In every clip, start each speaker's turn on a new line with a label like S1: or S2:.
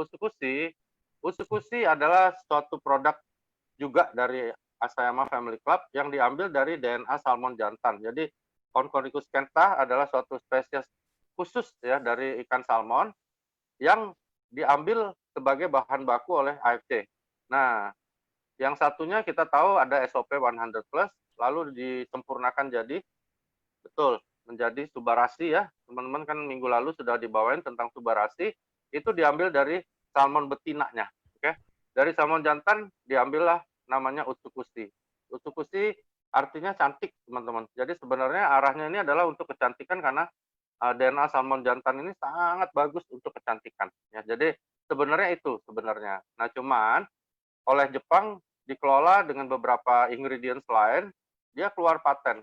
S1: Usukushi, Usukushi adalah suatu produk juga dari Asayama Family Club yang diambil dari DNA salmon jantan. Jadi Oncorhynchus kenta adalah suatu spesies khusus ya dari ikan salmon yang diambil sebagai bahan baku oleh AFC. Nah, yang satunya kita tahu ada SOP 100 plus, lalu disempurnakan jadi betul menjadi subarasi ya. Teman-teman kan minggu lalu sudah dibawain tentang subarasi, itu diambil dari salmon betinanya. Oke. Dari salmon jantan diambillah namanya Utsukushi. Utsukushi artinya cantik, teman-teman. Jadi sebenarnya arahnya ini adalah untuk kecantikan karena DNA salmon jantan ini sangat bagus untuk kecantikan ya. Jadi sebenarnya itu sebenarnya. Nah, cuman oleh Jepang dikelola dengan beberapa ingredients lain, dia keluar paten.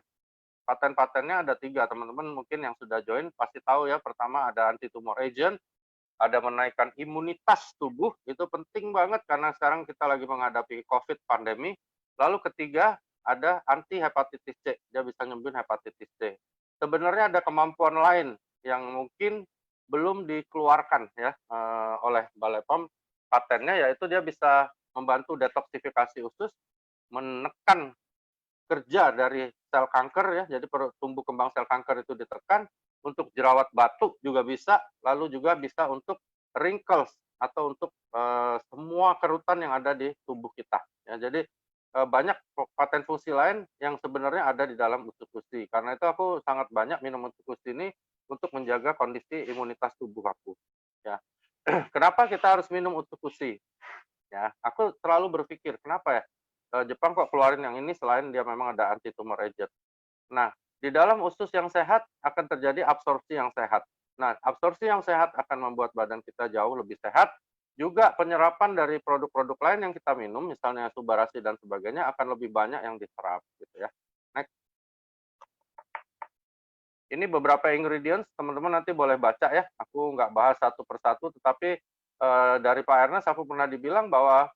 S1: Paten-patennya ada 3, teman-teman mungkin yang sudah join pasti tahu ya. Pertama ada anti tumor agent, ada menaikkan imunitas tubuh, itu penting banget karena sekarang kita lagi menghadapi COVID pandemi. Lalu ketiga ada anti hepatitis C, dia bisa nyembuhin hepatitis C. Sebenarnya ada kemampuan lain yang mungkin belum dikeluarkan ya oleh Balai POM patennya, yaitu dia bisa membantu detoksifikasi usus, menekan kerja dari sel kanker ya, jadi tumbuh kembang sel kanker itu ditekan, untuk jerawat batuk juga bisa, lalu juga bisa untuk wrinkles atau untuk semua kerutan yang ada di tubuh kita. Ya, jadi banyak paten fungsi lain yang sebenarnya ada di dalam Utsukushi. Karena itu aku sangat banyak minum Utsukushi ini untuk menjaga kondisi imunitas tubuh aku. Ya. Kenapa kita harus minum Utsukushi? Ya, aku selalu berpikir kenapa ya Jepang kok keluarin yang ini selain dia memang ada anti tumor agent. Nah, di dalam usus yang sehat akan terjadi absorpsi yang sehat. Nah, absorpsi yang sehat akan membuat badan kita jauh lebih sehat. Juga penyerapan dari produk-produk lain yang kita minum, misalnya subarasi dan sebagainya, akan lebih banyak yang diserap gitu ya. Next. Ini beberapa ingredients, teman-teman nanti boleh baca ya. Aku nggak bahas satu persatu, tetapi dari Pak Ernest aku pernah dibilang bahwa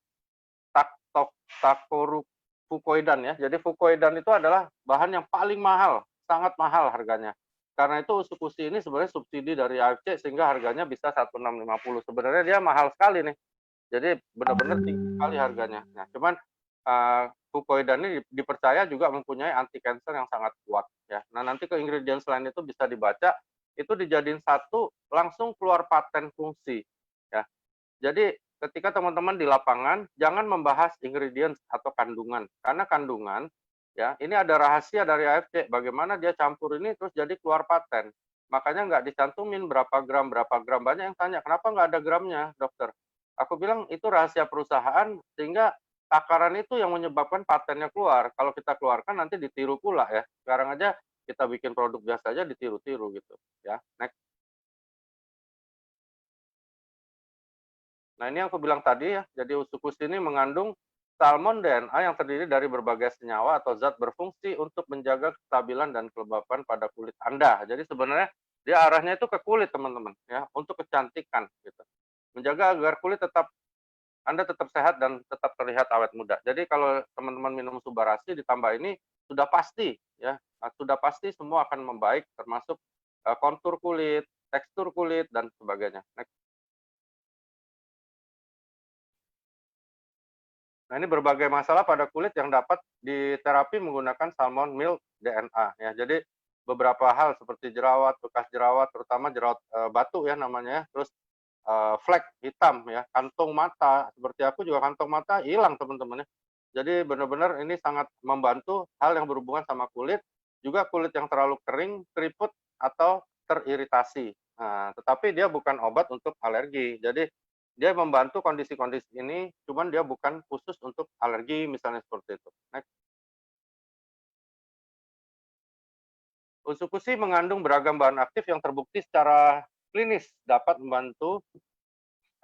S1: Takoru fukoidan ya. Jadi fukoidan itu adalah bahan yang paling mahal, sangat mahal harganya. Karena itu Usukushi ini sebenarnya subsidi dari AFC sehingga harganya bisa 1650. Sebenarnya dia mahal sekali nih. Jadi benar-benar tinggi sekali harganya. Nah, cuman fukoidan ini dipercaya juga mempunyai anti cancer yang sangat kuat ya. Nah, nanti ke ingredients lain itu bisa dibaca, itu dijadiin satu langsung keluar paten fungsi ya. Jadi ketika teman-teman di lapangan jangan membahas ingredients atau kandungan, karena kandungan ya ini ada rahasia dari AFC bagaimana dia campur ini terus jadi keluar paten. Makanya nggak dicantumin berapa gram. Banyak yang tanya kenapa nggak ada gramnya dokter. Aku bilang itu rahasia perusahaan sehingga takaran itu yang menyebabkan patennya keluar. Kalau kita keluarkan nanti ditiru pula ya. Sekarang aja kita bikin produk biasa aja ditiru-tiru gitu ya. Next. Nah, ini yang aku bilang tadi ya, jadi Usukushi ini mengandung salmon DNA yang terdiri dari berbagai senyawa atau zat berfungsi untuk menjaga kestabilan dan kelembapan pada kulit Anda. Jadi sebenarnya dia arahnya itu ke kulit, teman-teman, ya, untuk kecantikan gitu. Menjaga agar kulit Anda tetap sehat dan tetap terlihat awet muda. Jadi kalau teman-teman minum Subarasi ditambah ini sudah pasti ya, sudah pasti semua akan membaik termasuk kontur kulit, tekstur kulit dan sebagainya. Next. Nah, ini berbagai masalah pada kulit yang dapat diterapi menggunakan salmon milk DNA ya. Jadi beberapa hal seperti jerawat, bekas jerawat, terutama jerawat batu ya namanya ya, terus flek hitam ya, kantung mata, seperti aku juga kantong mata hilang teman-teman ya. Jadi benar-benar ini sangat membantu hal yang berhubungan sama kulit, juga kulit yang terlalu kering, keriput atau teriritasi. Nah, tetapi dia bukan obat untuk alergi. Jadi dia membantu kondisi-kondisi ini, cuman dia bukan khusus untuk alergi misalnya seperti itu. Next. Usukushi mengandung beragam bahan aktif yang terbukti secara klinis dapat membantu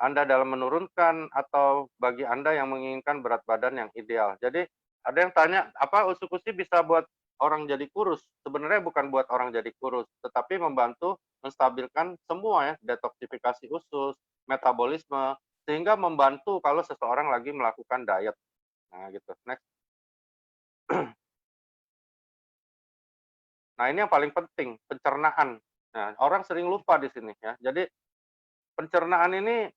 S1: Anda dalam menurunkan atau bagi Anda yang menginginkan berat badan yang ideal. Jadi ada yang tanya, apa Usukushi bisa buat orang jadi kurus? Sebenarnya bukan buat orang jadi kurus, tetapi membantu menstabilkan semua ya, detoksifikasi usus, metabolisme, sehingga membantu kalau seseorang lagi melakukan diet. Nah, gitu. Next. Nah, ini yang paling penting, pencernaan. Nah, orang sering lupa di sini ya. Jadi pencernaan ini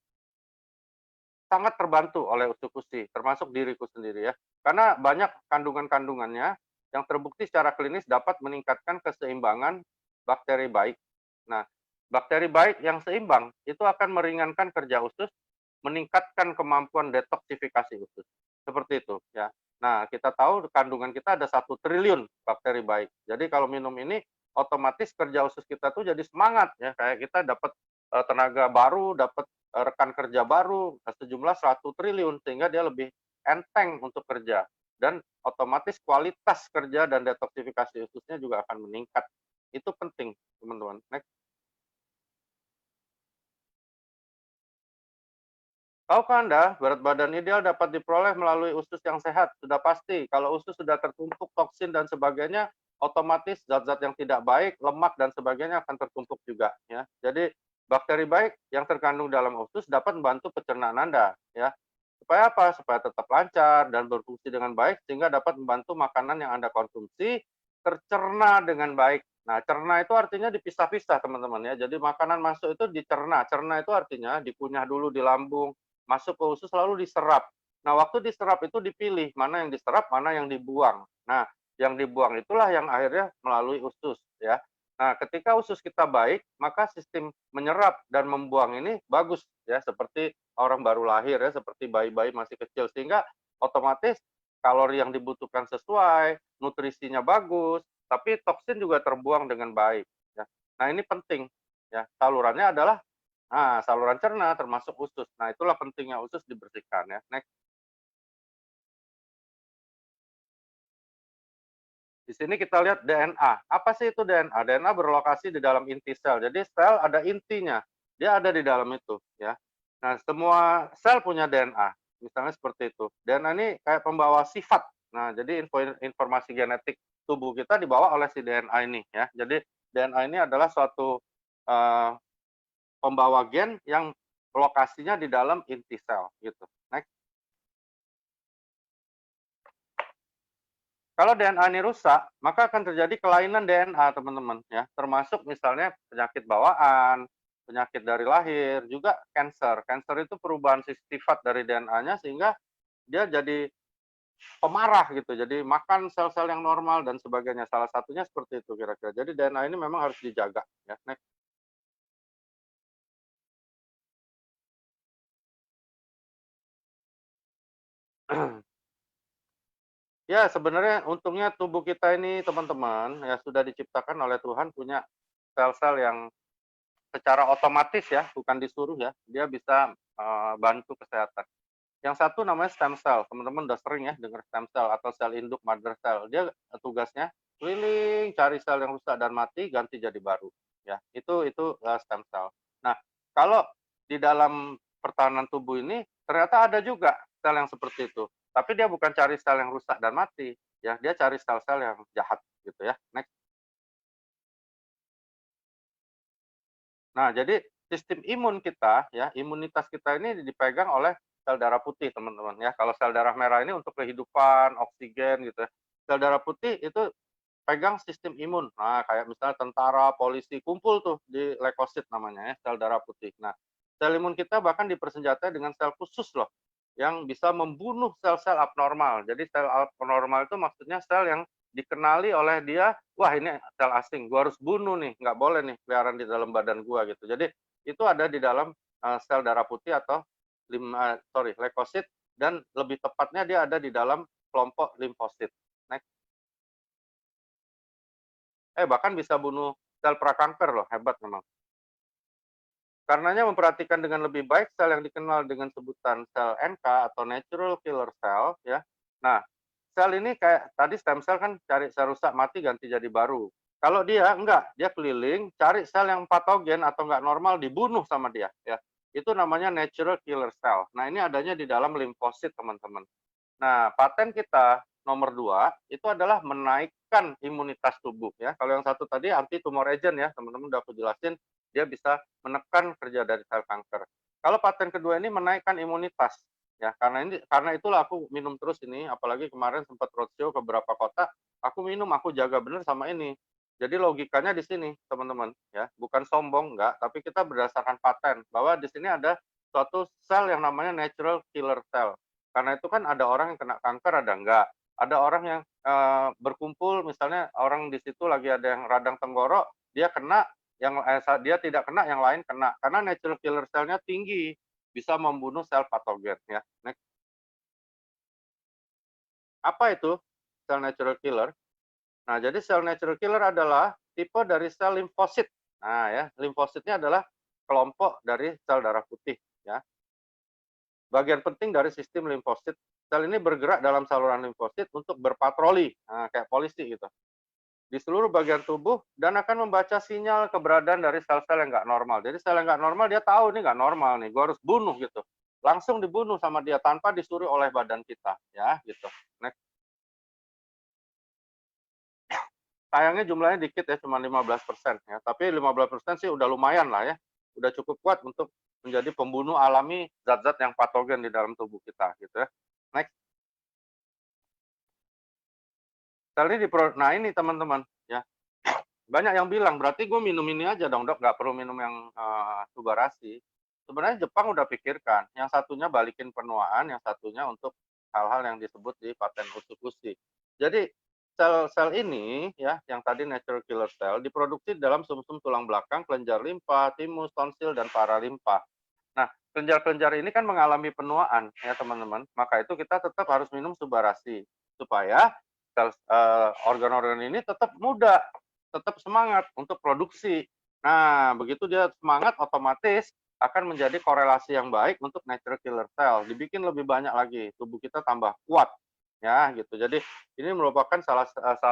S1: sangat terbantu oleh usus-usus, termasuk diriku sendiri ya. Karena banyak kandungan-kandungannya yang terbukti secara klinis dapat meningkatkan keseimbangan bakteri baik. Nah, bakteri baik yang seimbang itu akan meringankan kerja usus, meningkatkan kemampuan detoksifikasi usus. Seperti itu ya. Nah, kita tahu kandungan kita ada 1 triliun bakteri baik. Jadi kalau minum ini otomatis kerja usus kita tuh jadi semangat ya, kayak kita dapat tenaga baru, dapat rekan kerja baru sejumlah 1 triliun sehingga dia lebih enteng untuk kerja dan otomatis kualitas kerja dan detoksifikasi ususnya juga akan meningkat. Itu penting, teman-teman. Next. Tahukah Anda, berat badan ideal dapat diperoleh melalui usus yang sehat? Sudah pasti, kalau usus sudah tertumpuk toksin dan sebagainya, otomatis zat-zat yang tidak baik, lemak dan sebagainya akan tertumpuk juga. Ya, jadi bakteri baik yang terkandung dalam usus dapat membantu pencernaan Anda. Ya, supaya apa? Supaya tetap lancar dan berfungsi dengan baik, sehingga dapat membantu makanan yang Anda konsumsi tercerna dengan baik. Nah, cerna itu artinya dipisah-pisah, teman-teman ya. Jadi makanan masuk itu dicerna. Cerna itu artinya dikunyah dulu di lambung, masuk ke usus lalu diserap. Nah, waktu diserap itu dipilih mana yang diserap, mana yang dibuang. Nah, yang dibuang itulah yang akhirnya melalui usus ya. Nah, ketika usus kita baik, maka sistem menyerap dan membuang ini bagus ya, seperti orang baru lahir ya, seperti bayi-bayi masih kecil sehingga otomatis kalori yang dibutuhkan sesuai, nutrisinya bagus, tapi toksin juga terbuang dengan baik ya. Nah, ini penting ya. Salurannya adalah saluran cerna termasuk usus. Nah, itulah pentingnya usus dibersihkan ya. Next. Di sini kita lihat DNA. Apa sih itu DNA? DNA berlokasi di dalam inti sel. Jadi sel ada intinya. Dia ada di dalam itu ya. Nah, semua sel punya DNA. Misalnya seperti itu. DNA ini kayak pembawa sifat. Nah, jadi informasi genetik tubuh kita dibawa oleh si DNA ini ya. Jadi DNA ini adalah suatu uh, pembawa gen yang lokasinya di dalam inti sel gitu. Next. Kalau DNA ini rusak, maka akan terjadi kelainan DNA, teman-teman ya. Termasuk misalnya penyakit bawaan, penyakit dari lahir, juga cancer. Cancer itu perubahan sifat dari DNA-nya sehingga dia jadi pemarah gitu. Jadi makan sel-sel yang normal dan sebagainya. Salah satunya seperti itu kira-kira. Jadi DNA ini memang harus dijaga ya. Next. Ya, sebenarnya untungnya tubuh kita ini teman-teman ya sudah diciptakan oleh Tuhan punya sel-sel yang secara otomatis ya, bukan disuruh ya, dia bisa bantu kesehatan. Yang satu namanya stem cell, teman-teman udah sering ya dengar stem cell atau sel induk mother cell. Dia tugasnya keliling cari sel yang rusak dan mati, ganti jadi baru. Ya, itu stem cell. Nah, kalau di dalam pertahanan tubuh ini ternyata ada juga sel yang seperti itu. Tapi dia bukan cari sel yang rusak dan mati, ya, dia cari sel-sel yang jahat gitu ya. Next. Nah, jadi sistem imun kita ya, imunitas kita ini dipegang oleh sel darah putih, teman-teman ya. Kalau sel darah merah ini untuk kehidupan, oksigen gitu ya. Sel darah putih itu pegang sistem imun. Nah, kayak misalnya tentara, polisi kumpul tuh di leukosit namanya ya, sel darah putih. Nah, sel imun kita bahkan dipersenjatai dengan sel khusus loh yang bisa membunuh sel-sel abnormal. Jadi sel abnormal itu maksudnya sel yang dikenali oleh dia, wah ini sel asing, gua harus bunuh nih, nggak boleh nih keliaran di dalam badan gua gitu. Jadi itu ada di dalam sel darah putih atau leukosit dan lebih tepatnya dia ada di dalam kelompok limfosit. Next. Bahkan bisa bunuh sel prakanker loh, hebat memang. Karenanya memperhatikan dengan lebih baik sel yang dikenal dengan sebutan sel NK atau natural killer cell ya. Nah, sel ini kayak tadi stem cell kan cari sel rusak mati ganti jadi baru. Kalau dia enggak, dia keliling cari sel yang patogen atau enggak normal dibunuh sama dia ya. Itu namanya natural killer cell. Nah, ini adanya di dalam limfosit, teman-teman. Nah, paten kita nomor 2 itu adalah menaikkan imunitas tubuh ya. Kalau yang satu tadi anti tumor agent ya, teman-teman udah aku jelasin, dia bisa menekan kerja dari sel kanker. Kalau paten kedua ini menaikkan imunitas ya, karena itulah aku minum terus ini, apalagi kemarin sempat roadshow ke beberapa kota, aku minum, aku jaga bener sama ini. Jadi logikanya di sini, teman-teman ya, bukan sombong enggak, tapi kita berdasarkan paten bahwa di sini ada suatu sel yang namanya natural killer cell. Karena itu kan ada orang yang kena kanker, ada enggak. Ada orang yang berkumpul, misalnya orang di situ lagi ada yang radang tenggorok, dia kena, dia tidak kena, yang lain kena. Karena natural killer cell-nya tinggi, bisa membunuh sel patogen ya. Next. Apa itu sel natural killer? Nah, jadi sel natural killer adalah tipe dari sel limfosit. Nah, ya, limfositnya adalah kelompok dari sel darah putih, ya. Bagian penting dari sistem limfosit, sel ini bergerak dalam saluran limfosit untuk berpatroli, nah, kayak polisi gitu, di seluruh bagian tubuh dan akan membaca sinyal keberadaan dari sel-sel yang nggak normal. Jadi sel yang nggak normal dia tahu ini nggak normal nih, gue harus bunuh gitu. Langsung dibunuh sama dia tanpa disuruh oleh badan kita, ya gitu. Next. Sayangnya jumlahnya dikit ya, cuma 15% ya. Tapi 15% sih udah lumayan lah ya. Udah cukup kuat untuk menjadi pembunuh alami zat-zat yang patogen di dalam tubuh kita gitu ya. Next. Sel ini nah ini teman-teman ya. Banyak yang bilang, berarti gue minum ini aja dong dok, nggak perlu minum yang subarasi. Sebenarnya Jepang udah pikirkan, yang satunya balikin penuaan, yang satunya untuk hal-hal yang disebut di paten usus-usus. Jadi sel-sel ini ya, yang tadi natural killer cell diproduksi dalam sumsum tulang belakang, kelenjar limpa, timus, tonsil, dan paralimpa. Nah, kelenjar-kelenjar ini kan mengalami penuaan ya teman-teman. Maka itu kita tetap harus minum subarasi supaya organ-organ ini tetap muda, tetap semangat untuk produksi. Nah, begitu dia semangat, otomatis akan menjadi korelasi yang baik untuk natural killer cell. Dibikin lebih banyak lagi, tubuh kita tambah kuat, ya gitu. Jadi ini merupakan salah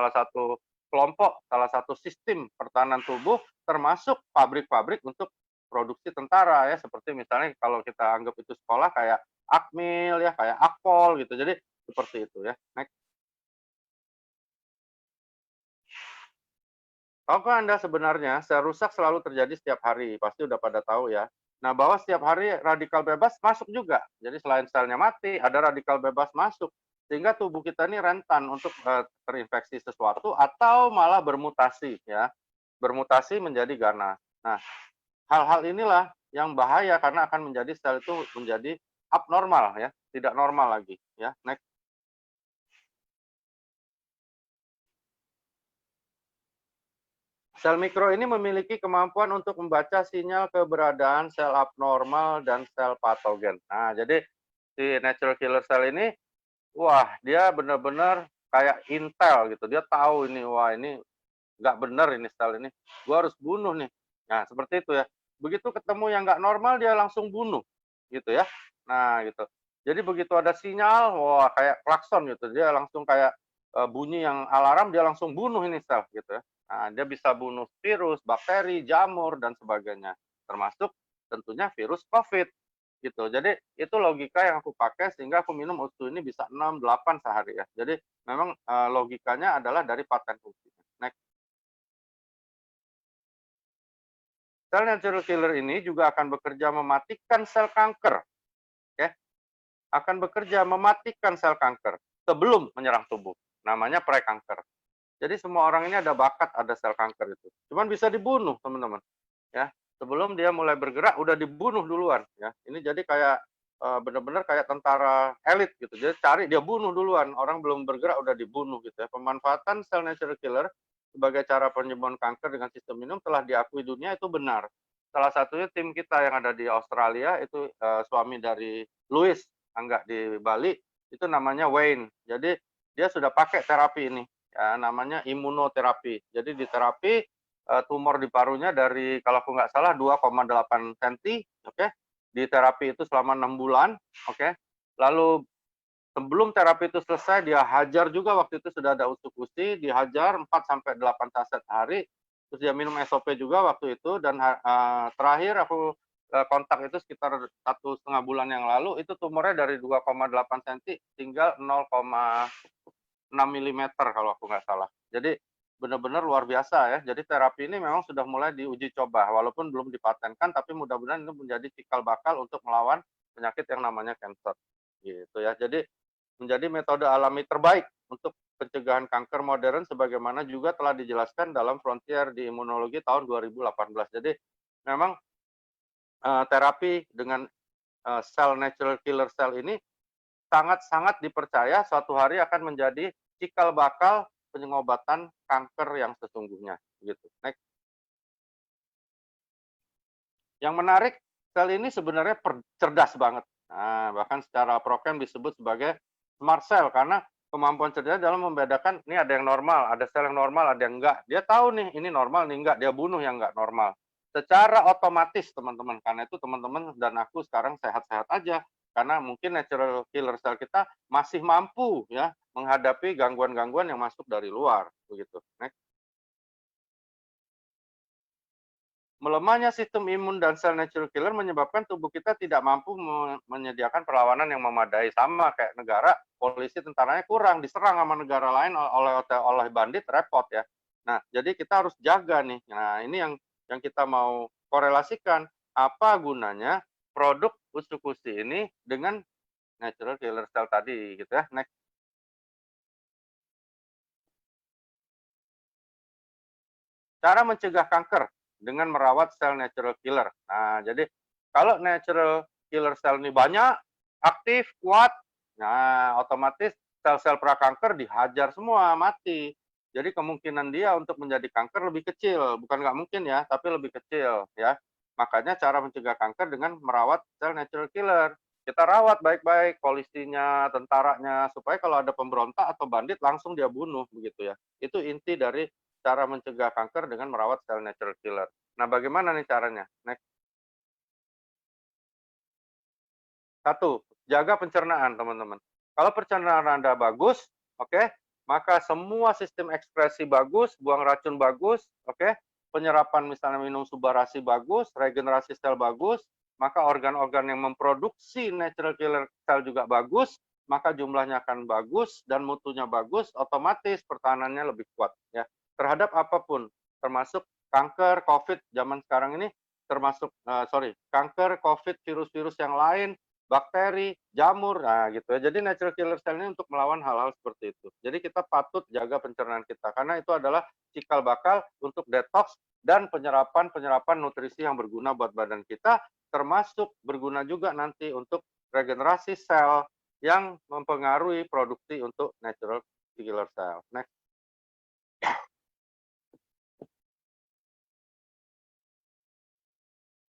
S1: satu kelompok, salah satu sistem pertahanan tubuh, termasuk pabrik-pabrik untuk produksi tentara ya. Seperti misalnya kalau kita anggap itu sekolah kayak Akmil ya, kayak Akpol gitu. Jadi seperti itu ya. Next. Tahukah Anda sebenarnya sel rusak selalu terjadi setiap hari? Pasti udah pada tahu ya. Nah, bahwa setiap hari radikal bebas masuk juga. Jadi selain selnya mati, ada radikal bebas masuk. Sehingga tubuh kita ini rentan untuk terinfeksi sesuatu atau malah bermutasi ya. Bermutasi menjadi ganas. Nah, hal-hal inilah yang bahaya karena akan menjadi sel itu menjadi abnormal ya, tidak normal lagi ya. Next. Sel mikro ini memiliki kemampuan untuk membaca sinyal keberadaan sel abnormal dan sel patogen. Nah, jadi si natural killer cell ini, wah dia benar-benar kayak intel gitu. Dia tahu ini, wah ini nggak benar ini sel ini. Gua harus bunuh nih. Nah, seperti itu ya. Begitu ketemu yang nggak normal, dia langsung bunuh. Gitu ya. Nah, gitu. Jadi begitu ada sinyal, wah kayak klakson gitu. Dia langsung kayak bunyi yang alarm, dia langsung bunuh ini sel gitu ya. Nah, dia bisa bunuh virus, bakteri, jamur, dan sebagainya. Termasuk tentunya virus COVID gitu. Jadi itu logika yang aku pakai sehingga aku minum Otsu ini bisa 6, 8 sehari ya. Jadi memang logikanya adalah dari paten fungsi. Next. Sel natural killer ini juga akan bekerja mematikan sel kanker. Ya, akan bekerja mematikan sel kanker sebelum menyerang tubuh. Namanya prekanker. Jadi semua orang ini ada bakat ada sel kanker itu. Cuman bisa dibunuh, teman-teman. Ya, sebelum dia mulai bergerak udah dibunuh duluan ya. Ini jadi kayak benar-benar kayak tentara elit gitu. Jadi cari dia bunuh duluan, orang belum bergerak udah dibunuh gitu ya. Pemanfaatan sel natural killer sebagai cara penyembuhan kanker dengan sistem imun telah diakui dunia itu benar. Salah satunya tim kita yang ada di Australia itu suami dari Louis Angga di Bali itu namanya Wayne. Jadi dia sudah pakai terapi ini ya namanya imunoterapi. Jadi di terapi tumor di parunya dari kalau aku nggak salah 2,8 cm, oke, di terapi itu selama 6 bulan, oke. Lalu sebelum terapi itu selesai dia hajar juga waktu itu sudah ada usuk-usi, dihajar 4 sampai 8 saset hari, terus dia minum SOP juga waktu itu dan terakhir aku kontak itu sekitar 1,5 bulan yang lalu itu tumornya dari 2,8 cm tinggal 0,6 mm kalau aku nggak salah. Jadi benar-benar luar biasa ya. Jadi terapi ini memang sudah mulai diuji coba, walaupun belum dipatenkan, tapi mudah-mudahan ini menjadi cikal bakal untuk melawan penyakit yang namanya kanker. Gitu ya. Jadi menjadi metode alami terbaik untuk pencegahan kanker modern sebagaimana juga telah dijelaskan dalam Frontier di Imunologi tahun 2018. Jadi memang terapi dengan sel natural killer cell ini sangat-sangat dipercaya suatu hari akan menjadi cikal bakal pengobatan kanker yang sesungguhnya, gitu. Next. Yang menarik, sel ini sebenarnya cerdas banget. Nah, bahkan secara program disebut sebagai smart cell karena kemampuan cerdas dalam membedakan ini ada yang normal, ada sel yang normal, ada yang enggak. Dia tahu nih ini normal, ini enggak, dia bunuh yang enggak normal. Secara otomatis, teman-teman. Karena itu teman-teman dan aku sekarang sehat-sehat aja karena mungkin natural killer cell kita masih mampu ya menghadapi gangguan-gangguan yang masuk dari luar, begitu. Next. Melemahnya sistem imun dan sel natural killer menyebabkan tubuh kita tidak mampu menyediakan perlawanan yang memadai. Sama kayak negara, polisi tentaranya kurang, diserang sama negara lain oleh bandit, repot ya. Nah, jadi kita harus jaga nih. Nah, ini yang kita mau korelasikan. Apa gunanya produk usukusi ini dengan natural killer cell tadi gitu ya. Next. Cara mencegah kanker dengan merawat sel natural killer. Nah, jadi kalau natural killer cell ini banyak, aktif, kuat, nah otomatis sel-sel prakanker dihajar semua, mati. Jadi kemungkinan dia untuk menjadi kanker lebih kecil, bukan nggak mungkin ya, tapi lebih kecil ya. Makanya cara mencegah kanker dengan merawat sel natural killer. Kita rawat baik-baik polisinya, tentaranya, supaya kalau ada pemberontak atau bandit langsung dia bunuh begitu ya. Itu inti dari cara mencegah kanker dengan merawat sel natural killer. Nah, bagaimana nih caranya? Next. Satu, jaga pencernaan, teman-teman. Kalau pencernaan Anda bagus, oke, maka semua sistem ekspresi bagus, buang racun bagus, oke, penyerapan misalnya minum subarasi bagus, regenerasi sel bagus, maka organ-organ yang memproduksi natural killer cell juga bagus, maka jumlahnya akan bagus dan mutunya bagus, otomatis pertahanannya lebih kuat ya terhadap apapun, termasuk kanker, COVID zaman sekarang ini, termasuk kanker, COVID, virus-virus yang lain, bakteri, jamur, nah gitu ya. Jadi natural killer cell ini untuk melawan hal-hal seperti itu. Jadi kita patut jaga pencernaan kita karena itu adalah cikal bakal untuk detox dan penyerapan nutrisi yang berguna buat badan kita, termasuk berguna juga nanti untuk regenerasi sel yang mempengaruhi produksi untuk natural killer cell. Next.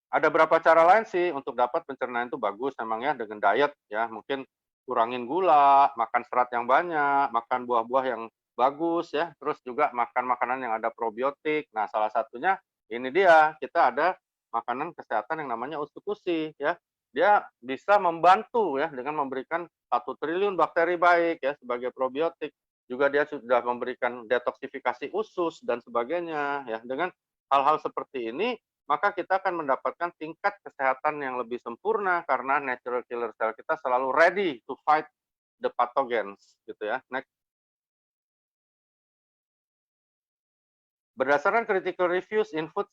S1: Ada berapa cara lain sih untuk dapat pencernaan itu bagus memangnya dengan diet ya, mungkin kurangin gula, makan serat yang banyak, makan buah-buah yang bagus ya, terus juga makan makanan yang ada probiotik. Nah, salah satunya ini dia, kita ada makanan kesehatan yang namanya usukusi ya. Dia bisa membantu ya dengan memberikan 1 triliun bakteri baik ya sebagai probiotik. Juga dia sudah memberikan detoksifikasi usus dan sebagainya ya. Dengan hal-hal seperti ini maka kita akan mendapatkan tingkat kesehatan yang lebih sempurna karena natural killer cell kita selalu ready to fight the pathogens gitu ya. Next. Berdasarkan critical reviews in food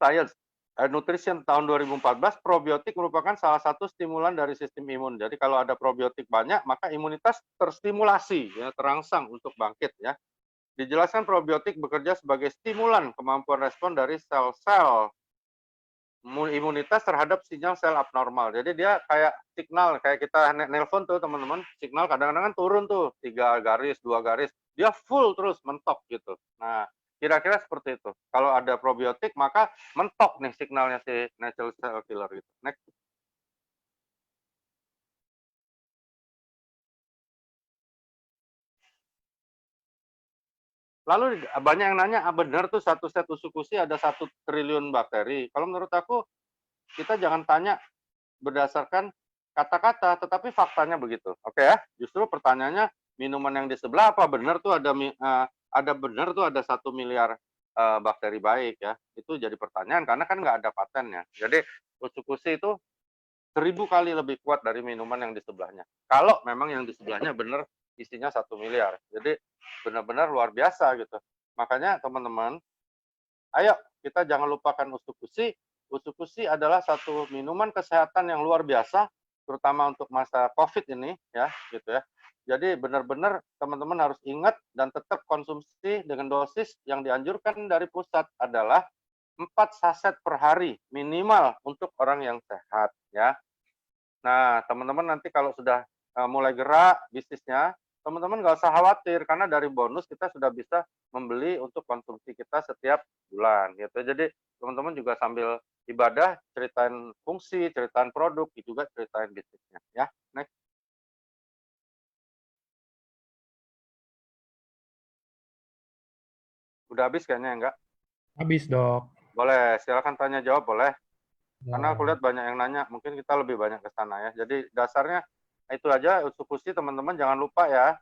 S1: science and nutrition tahun 2014, probiotik merupakan salah satu stimulan dari sistem imun. Jadi kalau ada probiotik banyak, maka imunitas terstimulasi, ya, terangsang untuk bangkit ya. Dijelaskan probiotik bekerja sebagai stimulan kemampuan respon dari sel-sel imunitas terhadap sinyal sel abnormal. Jadi dia kayak signal, kayak kita nelpon tuh teman-teman, signal kadang-kadang kan turun tuh 3 garis, 2 garis, dia full terus mentok gitu. Nah, kira-kira seperti itu. Kalau ada probiotik maka mentok nih signalnya si natural cell killer gitu. Next. Lalu banyak yang nanya, benar tuh satu set usukusi ada 1 triliun bakteri. Kalau menurut aku kita jangan tanya berdasarkan kata-kata, tetapi faktanya begitu. Oke ya, justru pertanyaannya minuman yang di sebelah apa benar tuh ada benar tuh ada 1 miliar bakteri baik ya. Itu jadi pertanyaan karena kan nggak ada patennya. Jadi usukusi itu 1.000 kali lebih kuat dari minuman yang di sebelahnya. Kalau memang yang di sebelahnya benar isinya 1 miliar. Jadi benar-benar luar biasa gitu. Makanya teman-teman, ayo kita jangan lupakan usukusi. Usukusi adalah satu minuman kesehatan yang luar biasa, terutama untuk masa COVID ini, ya, gitu ya. Jadi benar-benar teman-teman harus ingat dan tetap konsumsi dengan dosis yang dianjurkan dari pusat adalah 4 saset per hari minimal untuk orang yang sehat, ya. Nah, teman-teman nanti kalau sudah mulai gerak bisnisnya, teman-teman nggak usah khawatir karena dari bonus kita sudah bisa membeli untuk konsumsi kita setiap bulan gitu. Jadi teman-teman juga sambil ibadah ceritain fungsi, ceritain produk, juga ceritain bisnisnya ya. Next. Udah habis kayaknya enggak?
S2: Habis, Dok.
S1: Boleh, silakan tanya jawab boleh. Karena aku
S2: Boleh.
S1: lihat banyak yang nanya, mungkin kita lebih banyak ke sana ya. Jadi dasarnya itu aja, Utsukushi teman-teman jangan lupa ya,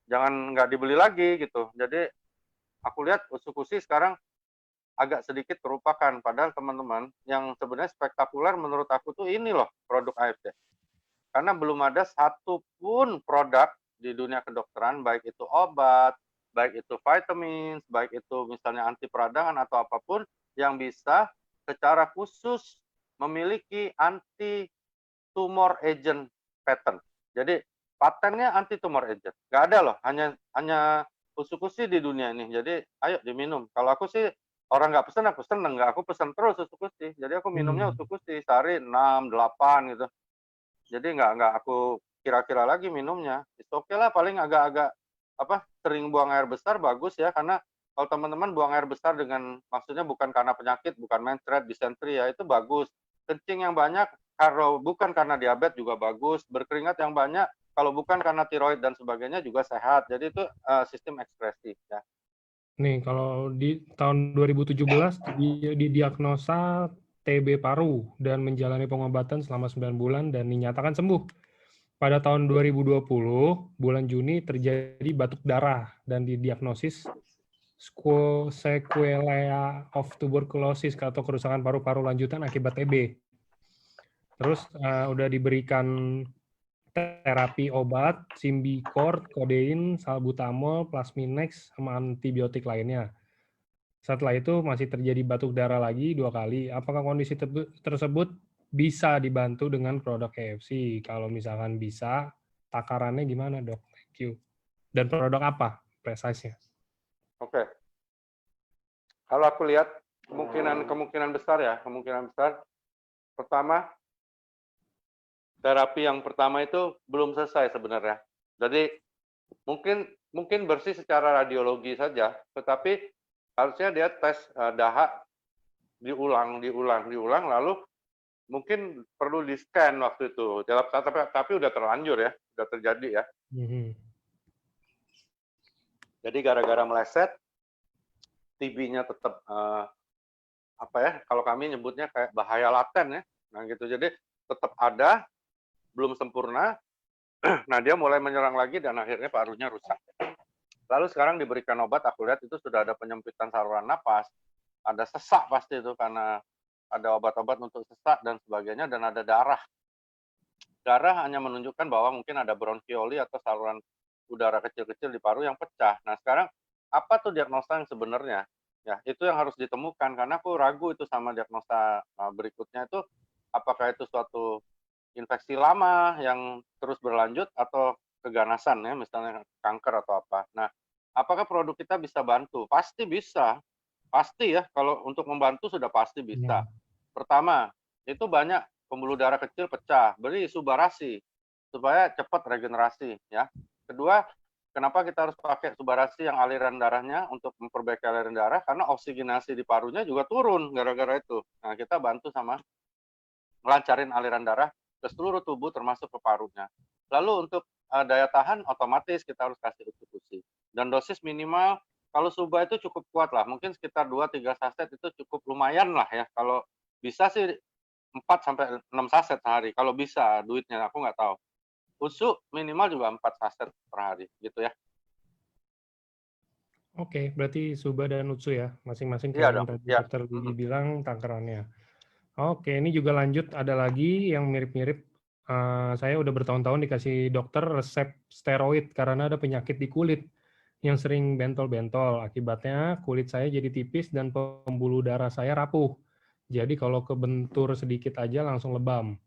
S1: jangan nggak dibeli lagi gitu. Jadi aku lihat Utsukushi sekarang agak sedikit terlupakan, padahal teman-teman yang sebenarnya spektakuler menurut aku tuh ini loh produk AFD. Karena belum ada satupun produk di dunia kedokteran, baik itu obat, baik itu vitamin, baik itu misalnya anti peradangan atau apapun, yang bisa secara khusus memiliki anti tumor agent patent. Jadi patennya anti tumor agent. Nggak ada loh, hanya Utsukushi di dunia ini. Jadi ayo diminum. Kalau aku sih orang nggak pesen, aku seneng. Nggak, aku pesen terus Utsukushi. Jadi aku minumnya Utsukushi sehari 6, 8 gitu. Jadi nggak aku kira-kira lagi minumnya. Itu oke lah, paling agak-agak sering buang air besar bagus ya, karena kalau teman-teman buang air besar dengan maksudnya bukan karena penyakit, bukan menstruasi, disentri ya, itu bagus. Kencing yang banyak kalau bukan karena diabetes juga bagus, berkeringat yang banyak kalau bukan karena tiroid dan sebagainya juga sehat. Jadi itu sistem ekspresi ya.
S2: Nih, kalau di tahun 2017 didiagnosa TB paru dan menjalani pengobatan selama 9 bulan dan dinyatakan sembuh. Pada tahun 2020, bulan Juni terjadi batuk darah dan didiagnosis sequela of tuberculosis atau kerusakan paru-paru lanjutan akibat TB. Terus udah diberikan terapi obat, Symbicort, kodein, salbutamol, plasminex, sama antibiotik lainnya. Setelah itu masih terjadi batuk darah lagi 2 kali. Apakah kondisi tersebut bisa dibantu dengan produk KFC? Kalau misalkan bisa, takarannya gimana, Dok? Thank you. Dan produk apa prestasinya?
S1: Oke. Kalau aku lihat kemungkinan besar ya, pertama terapi yang pertama itu belum selesai sebenarnya. Jadi mungkin bersih secara radiologi saja, tetapi harusnya dia tes dahak diulang, lalu mungkin perlu di scan waktu itu. Tapi udah terlanjur ya, udah terjadi ya. Jadi gara-gara meleset, TB-nya tetap kalau kami nyebutnya kayak bahaya laten ya. Nah gitu. Jadi tetap ada, belum sempurna. Nah dia mulai menyerang lagi dan akhirnya parunya rusak. Lalu sekarang diberikan obat, aku lihat itu sudah ada penyempitan saluran napas, ada sesak pasti itu karena ada obat-obat untuk sesak dan sebagainya, dan ada darah. Darah hanya menunjukkan bahwa mungkin ada bronkioli atau saluran udara kecil-kecil di paru yang pecah. Nah sekarang apa tuh diagnosa yang sebenarnya? Ya itu yang harus ditemukan, karena aku ragu itu sama diagnosa berikutnya itu, apakah itu suatu infeksi lama yang terus berlanjut atau keganasan ya, misalnya kanker atau apa. Nah, apakah produk kita bisa bantu? Pasti bisa. Pasti ya, kalau untuk membantu sudah pasti bisa. Pertama, itu banyak pembuluh darah kecil pecah, beri subarasi supaya cepat regenerasi ya. Kedua, kenapa kita harus pakai subarasi yang aliran darahnya untuk memperbaiki aliran darah? Karena oksigenasi di parunya juga turun gara-gara itu. Nah, kita bantu sama melancarin aliran darah ke seluruh tubuh termasuk ke parunya. Lalu untuk daya tahan otomatis kita harus kasih Utsukushi. Dan dosis minimal kalau Suba itu cukup kuat lah, mungkin sekitar 2-3 saset itu cukup lumayan lah ya. Kalau bisa sih 4-6 saset sehari. Kalau bisa duitnya, aku nggak tahu. Utsu minimal juga 4 saset per hari gitu ya.
S2: Oke, berarti Suba dan Utsu ya, masing-masing
S1: Iya
S2: kayak yang
S1: dong.
S2: tadi
S1: Ya.
S2: Dokter Didi bilang takarannya. Oke, ini juga lanjut, ada lagi yang mirip-mirip. Saya udah bertahun-tahun dikasih dokter resep steroid karena ada penyakit di kulit yang sering bentol-bentol. Akibatnya kulit saya jadi tipis dan pembuluh darah saya rapuh. Jadi kalau kebentur sedikit aja langsung lebam.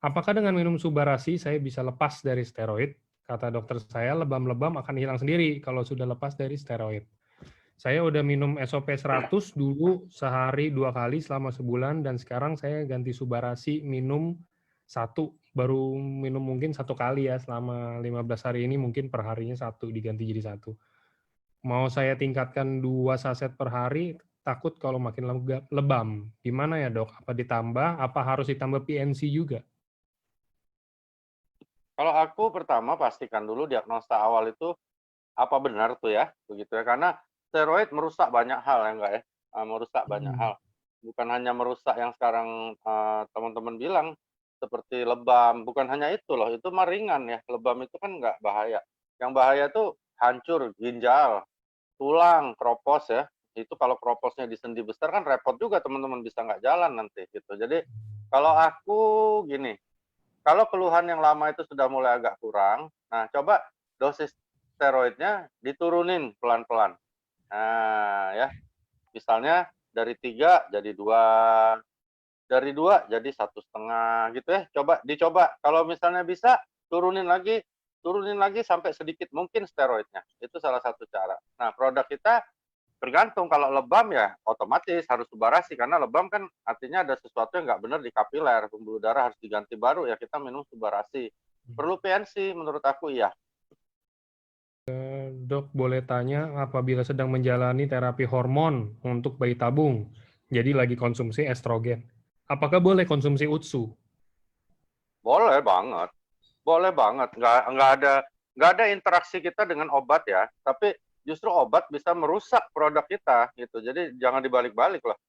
S2: Apakah dengan minum Subarasi saya bisa lepas dari steroid? Kata dokter saya, lebam-lebam akan hilang sendiri kalau sudah lepas dari steroid. Saya udah minum SOP 100 dulu sehari 2 kali selama sebulan, dan sekarang saya ganti Subarasi minum 1 baru minum mungkin 1 kali ya selama 15 hari ini, mungkin per harinya 1 diganti jadi 1. Mau saya tingkatkan 2 saset per hari, takut kalau makin lebam. Gimana ya dok? Apa ditambah? Apa harus ditambah PNC juga?
S1: Kalau aku pertama pastikan dulu diagnosa awal itu apa benar tuh ya, begitu ya. Karena steroid merusak banyak hal ya enggak ya, merusak banyak
S2: Hmm.
S1: hal. Bukan hanya merusak yang sekarang teman-teman bilang seperti lebam, bukan hanya itu loh, itu mah ringan ya. Lebam itu kan nggak bahaya. Yang bahaya tuh hancur ginjal, tulang, kropos ya. Itu kalau kroposnya di sendi besar kan repot juga teman-teman, bisa nggak jalan nanti gitu. Jadi kalau aku gini, kalau keluhan yang lama itu sudah mulai agak kurang, nah coba dosis steroidnya diturunin pelan-pelan. Nah ya, misalnya dari 3 jadi 2, dari 2 jadi 1,5 gitu ya. Dicoba. Kalau misalnya bisa turunin lagi sampai sedikit mungkin steroidnya. Itu salah satu cara. Nah, produk kita tergantung, kalau lebam ya otomatis harus subarasi, karena lebam kan artinya ada sesuatu yang nggak benar di kapiler, pembuluh darah harus diganti baru, ya kita minum subarasi. Perlu PNC menurut aku iya.
S2: Dok, boleh tanya apabila sedang menjalani terapi hormon untuk bayi tabung, jadi lagi konsumsi estrogen, apakah boleh konsumsi UTSU?
S1: Boleh banget. Boleh banget. Nggak ada interaksi kita dengan obat ya, tapi justru obat bisa merusak produk kita gitu. Jadi jangan dibalik-balik lah.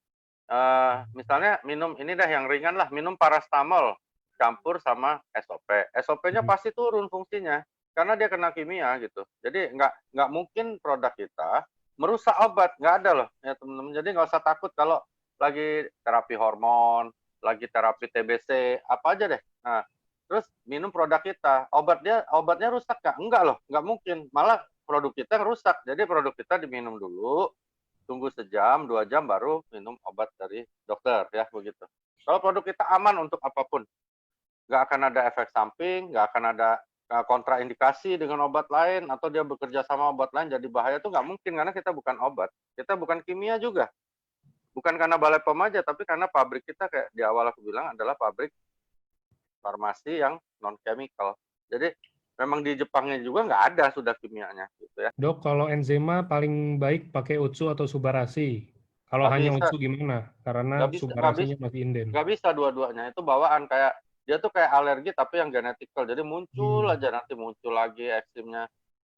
S1: Misalnya minum ini dah yang ringan lah, minum paracetamol campur sama SOP. SOP-nya pasti turun fungsinya karena dia kena kimia gitu. Jadi nggak mungkin produk kita merusak obat, nggak ada loh ya teman-teman. Jadi nggak usah takut kalau lagi terapi hormon, lagi terapi TBC, apa aja deh. Nah, terus minum produk kita, obatnya rusak nggak? Enggak loh, nggak mungkin. Malah produk kita yang rusak. Jadi produk kita diminum dulu, tunggu sejam, 2 jam baru minum obat dari dokter ya begitu. Kalau produk kita aman untuk apapun, nggak akan ada efek samping, nggak akan ada kontraindikasi dengan obat lain atau dia bekerja sama obat lain jadi bahaya, tuh nggak mungkin karena kita bukan obat, kita bukan kimia juga. Bukan karena Balai POM aja, tapi karena pabrik kita kayak di awal aku bilang adalah pabrik farmasi yang non chemical. Jadi memang di Jepangnya juga nggak ada sudah kimianya gitu ya.
S2: Dok, kalau enzima paling baik pakai UTSU atau subarasi? Kalau
S1: Nggak
S2: hanya
S1: bisa,
S2: UTSU gimana? Karena
S1: nggak bisa,
S2: subarasinya masih inden.
S1: nggak bisa dua-duanya, itu bawaan, kayak dia tuh kayak alergi tapi yang genetikal, jadi muncul
S2: Hmm.
S1: aja nanti muncul lagi eksimnya.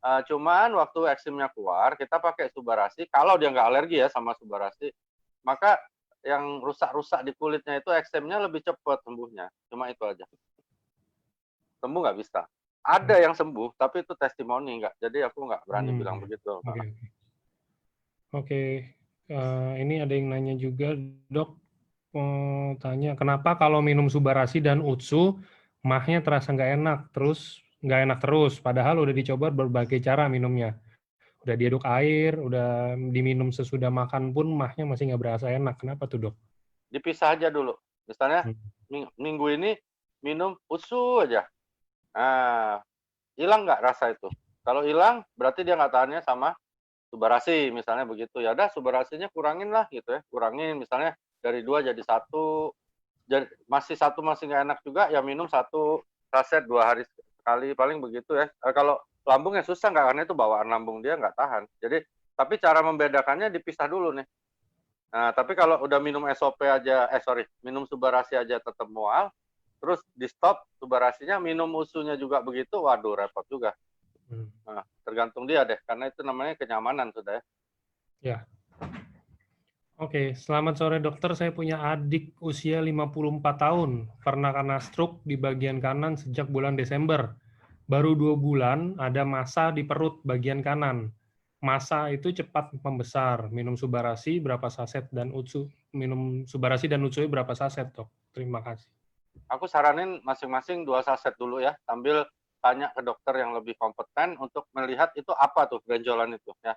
S1: Cuman waktu eksimnya keluar kita pakai subarasi, kalau dia nggak alergi ya sama subarasi, maka yang rusak-rusak di kulitnya itu eksemnya lebih cepat sembuhnya, cuma itu aja. Sembuh nggak bisa, ada yang sembuh tapi itu testimoni, nggak, jadi aku nggak berani bilang begitu.
S2: Oke. Oke. Ini ada yang nanya juga, dok, tanya kenapa kalau minum subarasi dan UTSU mahnya terasa nggak enak terus, padahal udah dicoba berbagai cara minumnya, udah diaduk air, udah diminum sesudah makan pun mahnya masih nggak berasa enak, kenapa tuh dok?
S1: Dipisah aja dulu, misalnya minggu ini minum usu aja, nah hilang nggak rasa itu? Kalau hilang berarti dia nggak tahannya sama subarasi misalnya begitu, ya udah subarasinya kurangin lah gitu ya, kurangin misalnya dari 2 jadi 1, masih 1 masih nggak enak juga ya minum 1 saset 2 hari sekali paling begitu ya. Kalau lambung ya susah nggak, karena itu bawaan lambung dia nggak tahan. Jadi tapi cara membedakannya dipisah dulu nih. Nah, tapi kalau udah minum SOP aja, minum subarasi aja tetap mual, terus di stop subarasinya, minum usunya juga begitu, waduh repot juga. Nah, tergantung dia deh, karena itu namanya kenyamanan sudah ya.
S2: Ya. Oke, selamat sore dokter. Saya punya adik usia 54 tahun, pernah kena stroke di bagian kanan sejak bulan Desember. Baru 2 bulan ada masa di perut bagian kanan. Masa itu cepat membesar. Minum subarasi berapa saset dan utsu minum subarasi dan utsu berapa saset, dok? Terima kasih.
S1: Aku saranin masing-masing 2 saset dulu ya, sambil tanya ke dokter yang lebih kompeten untuk melihat itu apa tuh benjolan itu ya.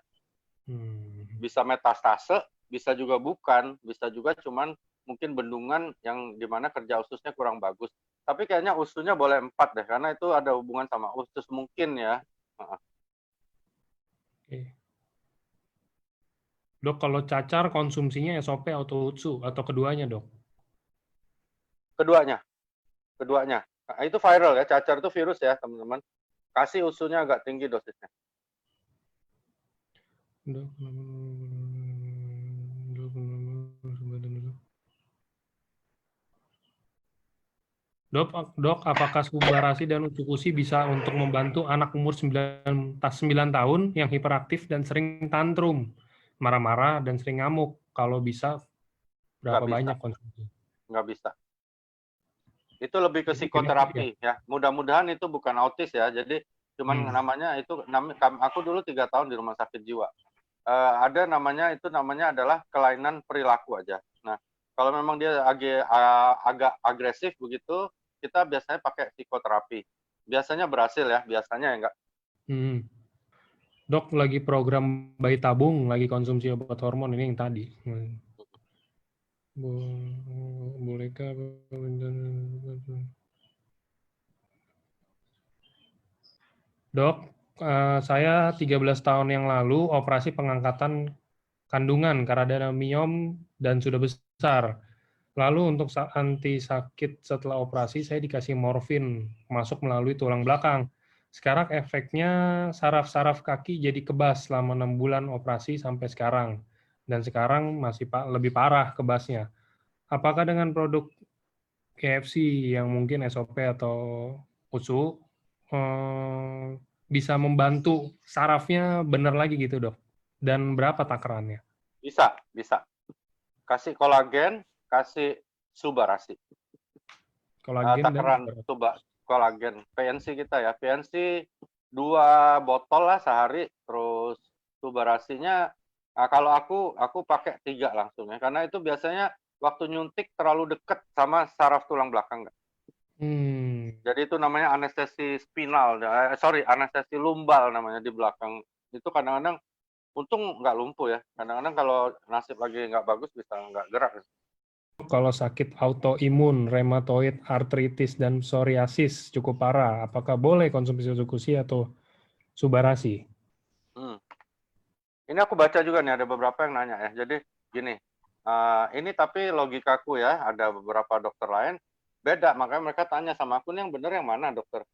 S1: Bisa metastase, bisa juga bukan, bisa juga cuman mungkin bendungan yang dimana kerja ususnya kurang bagus. Tapi kayaknya ususnya boleh 4 deh, karena itu ada hubungan sama usus mungkin ya.
S2: Oke. Dok, kalau cacar konsumsinya SOP atau UTSU atau keduanya, dok?
S1: Keduanya. Nah, itu viral ya, cacar itu virus ya teman-teman. Kasih USU-nya agak tinggi dosisnya.
S2: Dok, apakah Subarasi dan Ucukusi bisa untuk membantu anak umur 9 tahun yang hiperaktif dan sering tantrum, marah-marah dan sering ngamuk? Kalau bisa,
S1: Nggak
S2: berapa
S1: bisa,
S2: banyak konsumsi?
S1: nggak bisa. Itu lebih ke
S2: Itu genetik ya?
S1: psikoterapi ya. Mudah-mudahan itu bukan autis ya. Jadi cuman namanya itu, aku dulu 3 tahun di rumah sakit jiwa. Ada namanya adalah kelainan perilaku aja. Nah, kalau memang dia agak agresif begitu, kita biasanya pakai psikoterapi. Biasanya berhasil ya, biasanya ya enggak.
S2: Dok, lagi program bayi tabung, lagi konsumsi obat hormon ini yang tadi. Bolehkah? Dok, saya 13 tahun yang lalu operasi pengangkatan kandungan karena ada miom dan sudah besar. Lalu untuk anti sakit setelah operasi saya dikasih morfin masuk melalui tulang belakang. Sekarang efeknya saraf-saraf kaki jadi kebas selama 6 bulan operasi sampai sekarang. Dan sekarang masih lebih parah kebasnya. Apakah dengan produk KFC yang mungkin SOP atau USU bisa membantu sarafnya benar lagi gitu, Dok? Dan berapa takarannya?
S1: Bisa, bisa. Kasih kolagen, kasih Subarasi.
S2: Kolagen dan
S1: Takaran kolagen PNC kita ya. PNC 2 botol lah sehari, terus Subarasinya kalau aku pakai 3 langsung ya. Karena itu biasanya waktu nyuntik terlalu dekat sama saraf tulang belakang. Jadi itu namanya anestesi spinal, anestesi lumbal namanya di belakang. Itu kadang-kadang untung nggak lumpuh ya. Kadang-kadang kalau nasib lagi nggak bagus bisa nggak gerak.
S2: Kalau sakit autoimun, rheumatoid, artritis, dan psoriasis cukup parah, apakah boleh konsumsi Ucukusi atau Subarasi?
S1: Ini aku baca juga nih, ada beberapa yang nanya ya. Jadi gini, ini tapi logikaku ya, ada beberapa dokter lain beda, makanya mereka tanya sama aku, nih yang benar yang mana dokter?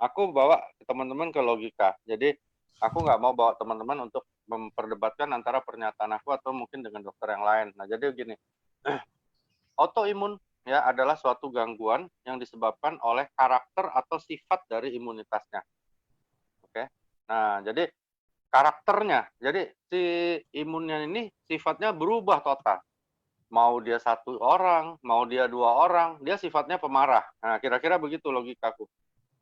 S1: Aku bawa teman-teman ke logika. Jadi aku nggak mau bawa teman-teman untuk memperdebatkan antara pernyataan aku atau mungkin dengan dokter yang lain. Nah, jadi gini, autoimun ya adalah suatu gangguan yang disebabkan oleh karakter atau sifat dari imunitasnya. Oke. Nah, jadi karakternya, jadi si imunnya ini sifatnya berubah total. Mau dia 1 orang, mau dia 2 orang, dia sifatnya pemarah. Nah, kira-kira begitu logikaku.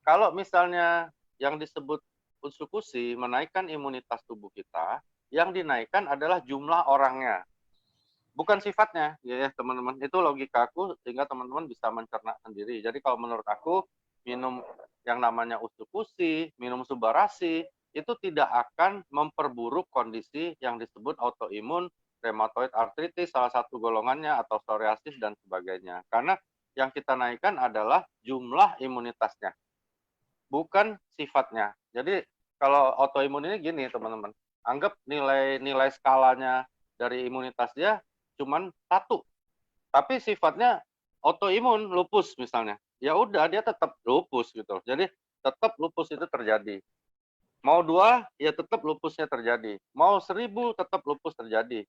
S1: Kalau misalnya yang disebut Ucukusi menaikkan imunitas tubuh kita, yang dinaikkan adalah jumlah orangnya, bukan sifatnya, ya teman-teman. Itu logikaku sehingga teman-teman bisa mencerna sendiri. Jadi kalau menurut aku, minum yang namanya Ucukusi, minum Subarasi, itu tidak akan memperburuk kondisi yang disebut autoimun, rheumatoid arthritis, salah satu golongannya, atau psoriasis, dan sebagainya. Karena yang kita naikkan adalah jumlah imunitasnya, bukan sifatnya. Jadi kalau autoimun ini gini teman-teman, anggap nilai skalanya dari imunitas dia cuman 1, tapi sifatnya autoimun, lupus misalnya. Ya udah dia tetap lupus gitu. Jadi tetap lupus itu terjadi. Mau 2, ya tetap lupusnya terjadi. Mau 1000, tetap lupus terjadi.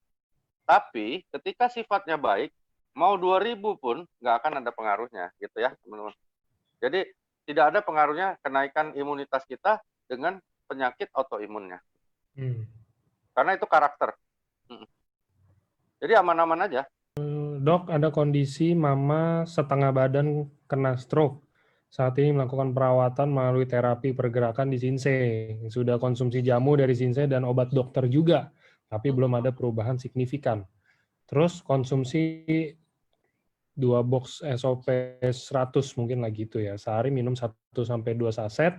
S1: Tapi ketika sifatnya baik, mau 2000 pun nggak akan ada pengaruhnya gitu ya teman-teman. Jadi tidak ada pengaruhnya kenaikan imunitas kita dengan penyakit autoimunnya. Karena itu karakter. Jadi aman-aman aja.
S2: Dok, ada kondisi mama setengah badan kena stroke. Saat ini melakukan perawatan melalui terapi pergerakan di Sinsei. Sudah konsumsi jamu dari Sinsei dan obat dokter juga, tapi belum ada perubahan signifikan. Terus konsumsi 2 box SOP 100 mungkin lagi itu ya. Sehari minum 1-2 saset,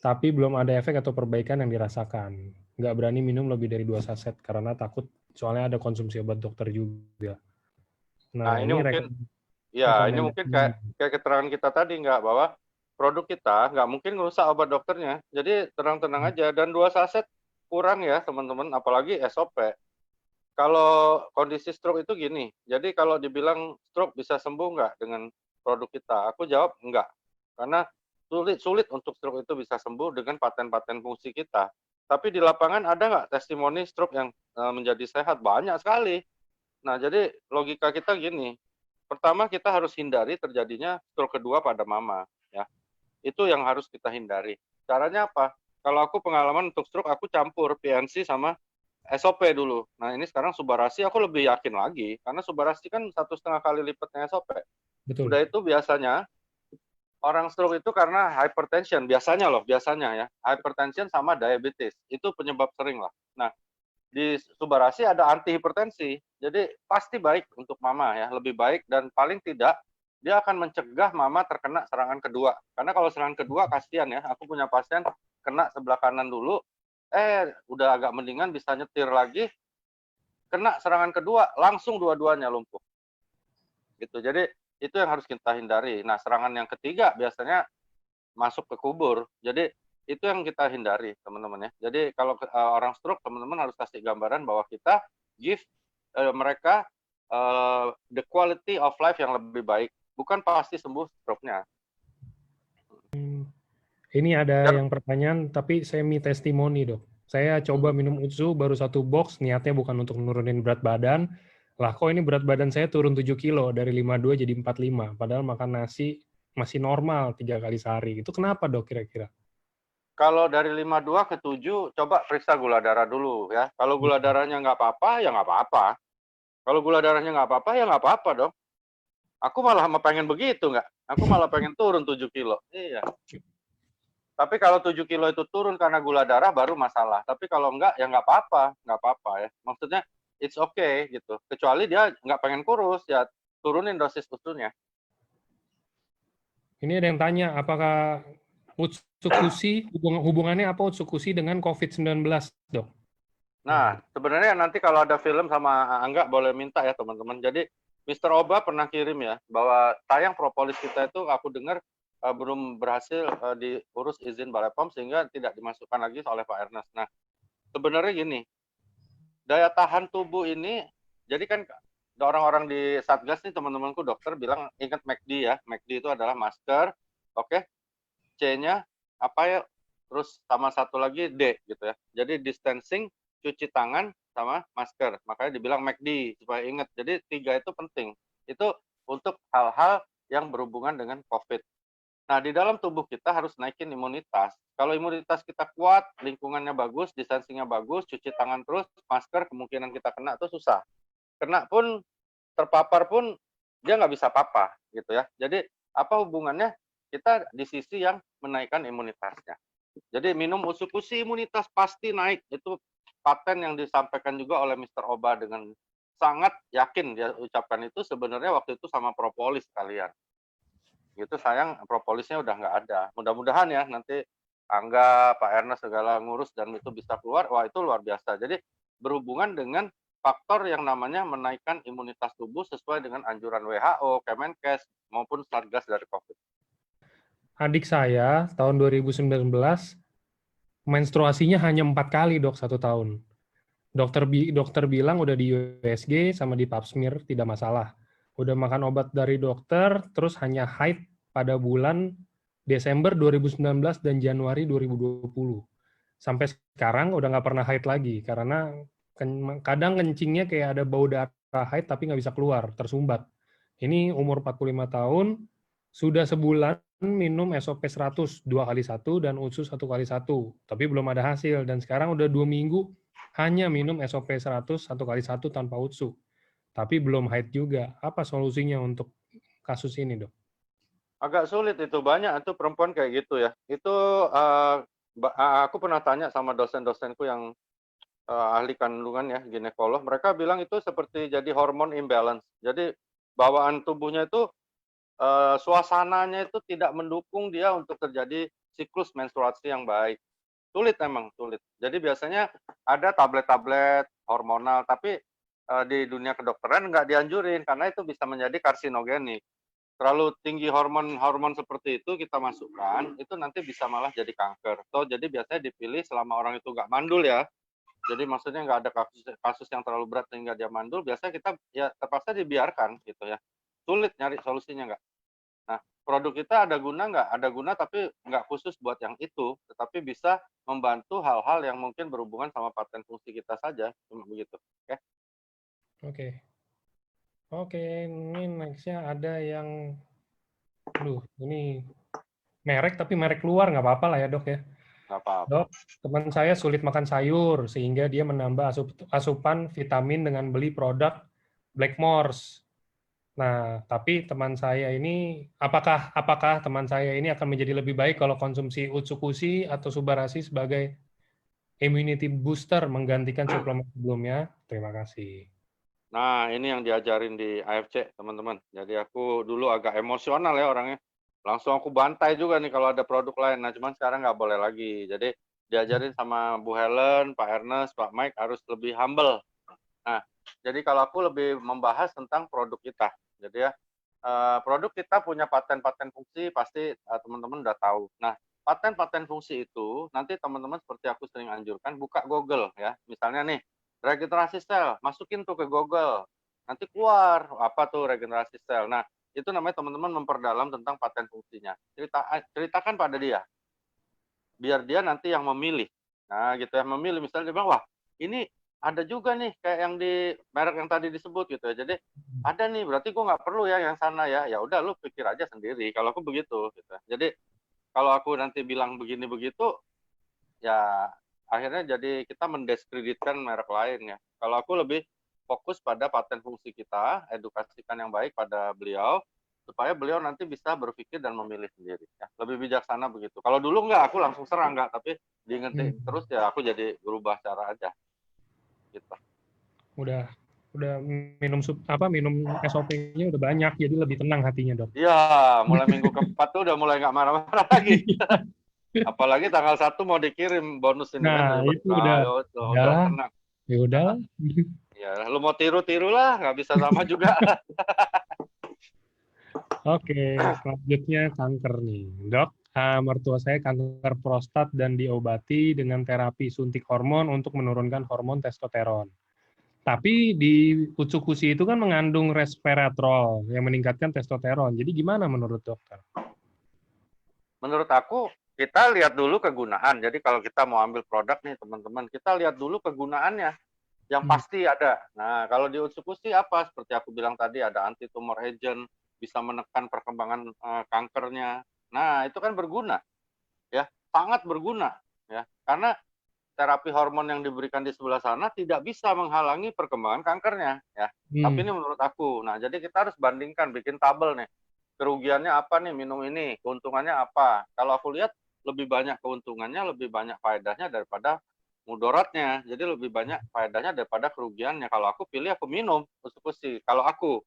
S2: tapi belum ada efek atau perbaikan yang dirasakan. Nggak berani minum lebih dari 2 saset karena takut, soalnya ada konsumsi obat dokter juga.
S1: Nah, ini mungkin
S2: rekomendasi.
S1: kayak keterangan kita tadi nggak, bahwa produk kita nggak mungkin ngerusak obat dokternya. Jadi tenang-tenang aja. Dan 2 saset kurang ya teman-teman, apalagi SOP. Kalau kondisi stroke itu gini, jadi kalau dibilang stroke bisa sembuh nggak dengan produk kita? Aku jawab enggak. Karena sulit untuk stroke itu bisa sembuh dengan paten-paten fungsi kita. Tapi di lapangan ada nggak testimoni stroke yang menjadi sehat? Banyak sekali. Nah, jadi logika kita gini, pertama kita harus hindari terjadinya stroke kedua pada mama, ya. Itu yang harus kita hindari. Caranya apa? Kalau aku pengalaman untuk stroke, aku campur PNC sama SOP dulu. Nah, ini sekarang Subarasi aku lebih yakin lagi, karena Subarasi kan 1,5 kali lipatnya SOP.
S2: Betul.
S1: Udah itu biasanya orang stroke itu karena hypertension, biasanya ya, hypertension sama diabetes. Itu penyebab sering lah. Nah, di Subarasi ada anti hipertensi. Jadi pasti baik untuk mama ya, lebih baik dan paling tidak dia akan mencegah mama terkena serangan kedua. Karena kalau serangan kedua kasihan ya, aku punya pasien kena sebelah kanan dulu, udah agak mendingan bisa nyetir lagi, kena serangan kedua langsung dua-duanya lumpuh. Gitu. Jadi itu yang harus kita hindari. Nah, serangan yang ketiga biasanya masuk ke kubur. Jadi itu yang kita hindari, teman-teman ya. Jadi kalau orang stroke, teman-teman harus kasih gambaran bahwa kita give mereka the quality of life yang lebih baik. Bukan pasti sembuh stroke-nya.
S2: Ini ada
S1: Dan
S2: yang pertanyaan, tapi semi testimoni, Dok. Saya coba minum UTSU baru 1 box, niatnya bukan untuk nurunin berat badan. Lah, kok ini berat badan saya turun 7 kilo, dari 52 jadi 45. Padahal makan nasi masih normal 3 kali sehari. Itu kenapa, Dok, kira-kira?
S1: kalau dari 52 ke 7, coba periksa gula darah dulu ya. Kalau gula darahnya nggak apa-apa, ya nggak apa-apa. Kalau gula darahnya nggak apa-apa, ya nggak apa-apa dong. Aku malah pengen begitu nggak? Aku malah pengen turun 7 kilo. Iya. Tapi kalau 7 kilo itu turun karena gula darah baru masalah. Tapi kalau enggak, ya nggak apa-apa ya. Maksudnya it's okay gitu. Kecuali dia nggak pengen kurus, ya turunin dosis usulnya.
S2: Ini ada yang tanya, apakah Utsukushi, hubungannya apa Utsukushi dengan COVID-19, Dok?
S1: Nah, sebenarnya nanti kalau ada film sama Angga boleh minta ya teman-teman. Jadi Mr. Oba pernah kirim ya, bahwa tayang propolis kita itu aku dengar belum berhasil diurus izin Balai POM sehingga tidak dimasukkan lagi oleh Pak Ernest. Nah, sebenarnya gini, daya tahan tubuh ini, jadi kan orang-orang di Satgas nih teman-temanku dokter bilang ingat MACD ya, MACD itu adalah masker, oke, C-nya apa ya, terus sama satu lagi D gitu ya. Jadi distancing, cuci tangan, sama masker. Makanya dibilang MACD supaya ingat. Jadi 3 itu penting. Itu untuk hal-hal yang berhubungan dengan COVID. Nah, di dalam tubuh kita harus naikin imunitas. Kalau imunitas kita kuat, lingkungannya bagus, distancingnya bagus, cuci tangan terus, masker, kemungkinan kita kena itu susah. Kena pun, terpapar pun, dia nggak bisa apa-apa gitu ya. Jadi apa hubungannya? Kita di sisi yang menaikkan imunitasnya. Jadi minum Utsukushi imunitas pasti naik. Itu paten yang disampaikan juga oleh Mr. Oba dengan sangat yakin dia ucapkan itu sebenarnya waktu itu sama propolis kalian. Gitu sayang propolisnya udah nggak ada. Mudah-mudahan ya nanti Angga, Pak Ernest segala ngurus dan itu bisa keluar. Wah itu luar biasa. Jadi berhubungan dengan faktor yang namanya menaikkan imunitas tubuh sesuai dengan anjuran WHO, Kemenkes maupun Satgas dari COVID.
S2: Adik saya tahun 2019 menstruasinya hanya 4 kali, Dok, 1 tahun. Dokter bilang udah di USG sama di pap smear tidak masalah. Udah makan obat dari dokter, terus hanya haid pada bulan Desember 2019 dan Januari 2020. Sampai sekarang udah nggak pernah haid lagi, karena kadang kencingnya kayak ada bau darah haid tapi nggak bisa keluar, tersumbat. Ini umur 45 tahun, sudah sebulan minum SOP 100 2 kali 1 dan UTSU 1 kali 1, tapi belum ada hasil. Dan sekarang udah 2 minggu hanya minum SOP 100 1 kali 1 tanpa UTSU, tapi belum haid juga. Apa solusinya untuk kasus ini, Dok?
S1: Agak sulit itu, banyak itu perempuan kayak gitu ya. Itu aku pernah tanya sama dosen-dosenku yang ahli kandungan ya, ginekolog, mereka bilang itu seperti jadi hormon imbalance. Jadi bawaan tubuhnya itu suasananya itu tidak mendukung dia untuk terjadi siklus menstruasi yang baik. Sulit memang, sulit. Jadi biasanya ada tablet-tablet hormonal, tapi di dunia kedokteran nggak dianjurin karena itu bisa menjadi karsinogenik. Terlalu tinggi hormon seperti itu kita masukkan, itu nanti bisa malah jadi kanker. So, jadi biasanya dipilih selama orang itu nggak mandul ya. Jadi maksudnya nggak ada kasus yang terlalu berat sehingga dia mandul, biasanya kita ya terpaksa dibiarkan gitu ya. Sulit nyari solusinya nggak? produk kita ada guna nggak? Ada guna tapi nggak khusus buat yang itu, tetapi bisa membantu hal-hal yang mungkin berhubungan sama paten fungsi kita saja, cuma begitu. Oke.
S2: Oke. Oke, ini next-nya ada yang, ini merek tapi merek luar nggak apa-apa lah ya dok ya.
S1: Nggak apa-apa.
S2: Dok, teman saya sulit makan sayur sehingga dia menambah asupan vitamin dengan beli produk Blackmores. Nah, tapi teman saya ini, apakah teman saya ini akan menjadi lebih baik kalau konsumsi Utsukushi atau Subarasi sebagai immunity booster menggantikan suplemen sebelumnya? Terima kasih.
S1: Nah, ini yang diajarin di AFC, teman-teman. Jadi aku dulu agak emosional ya orangnya. Langsung aku bantai juga nih kalau ada produk lain. Nah, cuman sekarang nggak boleh lagi. Jadi diajarin sama Bu Helen, Pak Ernest, Pak Mike harus lebih humble. Nah, jadi kalau aku lebih membahas tentang produk kita. Jadi ya, produk kita punya paten-paten fungsi, pasti teman-teman udah tahu. Nah, paten-paten fungsi itu, nanti teman-teman seperti aku sering anjurkan, buka Google ya. Misalnya nih, regenerasi sel, masukin tuh ke Google. Nanti keluar, apa tuh regenerasi sel. Nah, itu namanya teman-teman memperdalam tentang paten fungsinya. Ceritakan pada dia, biar dia nanti yang memilih. Nah, gitu ya, memilih. Misalnya dia bilang, wah, ini ada juga nih kayak yang di merek yang tadi disebut gitu ya. Jadi ada nih, berarti gue nggak perlu ya yang sana ya. Ya udah, lu pikir aja sendiri. Kalau aku begitu. Gitu. Jadi kalau aku nanti bilang begini begitu, ya akhirnya jadi kita mendiskreditkan merek lain ya. Kalau aku lebih fokus pada paten fungsi kita, edukasikan yang baik pada beliau, supaya beliau nanti bisa berpikir dan memilih sendiri. Ya. Lebih bijaksana begitu. Kalau dulu nggak, aku langsung serang nggak, tapi diingetin terus ya aku jadi berubah cara aja. Gitu.
S2: Udah minum SOP-nya udah banyak, jadi lebih tenang hatinya dok.
S1: Iya, mulai minggu keempat tuh udah mulai nggak marah-marah lagi. Apalagi tanggal 1 mau dikirim bonus ini kan.
S2: Nah, itu udah
S1: tenang.
S2: ya udah.
S1: Ya, lu mau tiru-tiru lah, nggak bisa sama juga.
S2: Oke, selanjutnya kanker nih. Dok, mertua saya kanker prostat dan diobati dengan terapi suntik hormon untuk menurunkan hormon testosteron. Tapi di Utsukushi itu kan mengandung resveratrol yang meningkatkan testosteron. Jadi gimana menurut dokter?
S1: Menurut aku, kita lihat dulu kegunaan. Jadi kalau kita mau ambil produk nih teman-teman, kita lihat dulu kegunaannya. Yang pasti ada. Nah, kalau di Utsukushi apa? Seperti aku bilang tadi, ada anti-tumor agent, bisa menekan perkembangan kankernya. Nah, itu kan berguna. Ya, sangat berguna. Ya, karena terapi hormon yang diberikan di sebelah sana tidak bisa menghalangi perkembangan kankernya. Ya, tapi ini menurut aku. Nah, jadi kita harus bandingkan, bikin tabel nih. Kerugiannya apa nih minum ini? Keuntungannya apa? Kalau aku lihat, lebih banyak keuntungannya, lebih banyak faedahnya daripada mudaratnya. Jadi lebih banyak faedahnya daripada kerugiannya. Kalau aku pilih, aku minum Utsukushi. Kalau aku,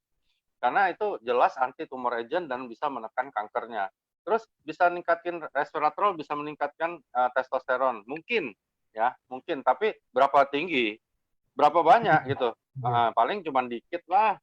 S1: karena itu jelas anti tumor agent dan bisa menekan kankernya. Terus bisa meningkatkan resveratrol, bisa meningkatkan testosteron. Mungkin, ya, mungkin. Tapi berapa tinggi? Berapa banyak gitu? Paling cuma dikit lah.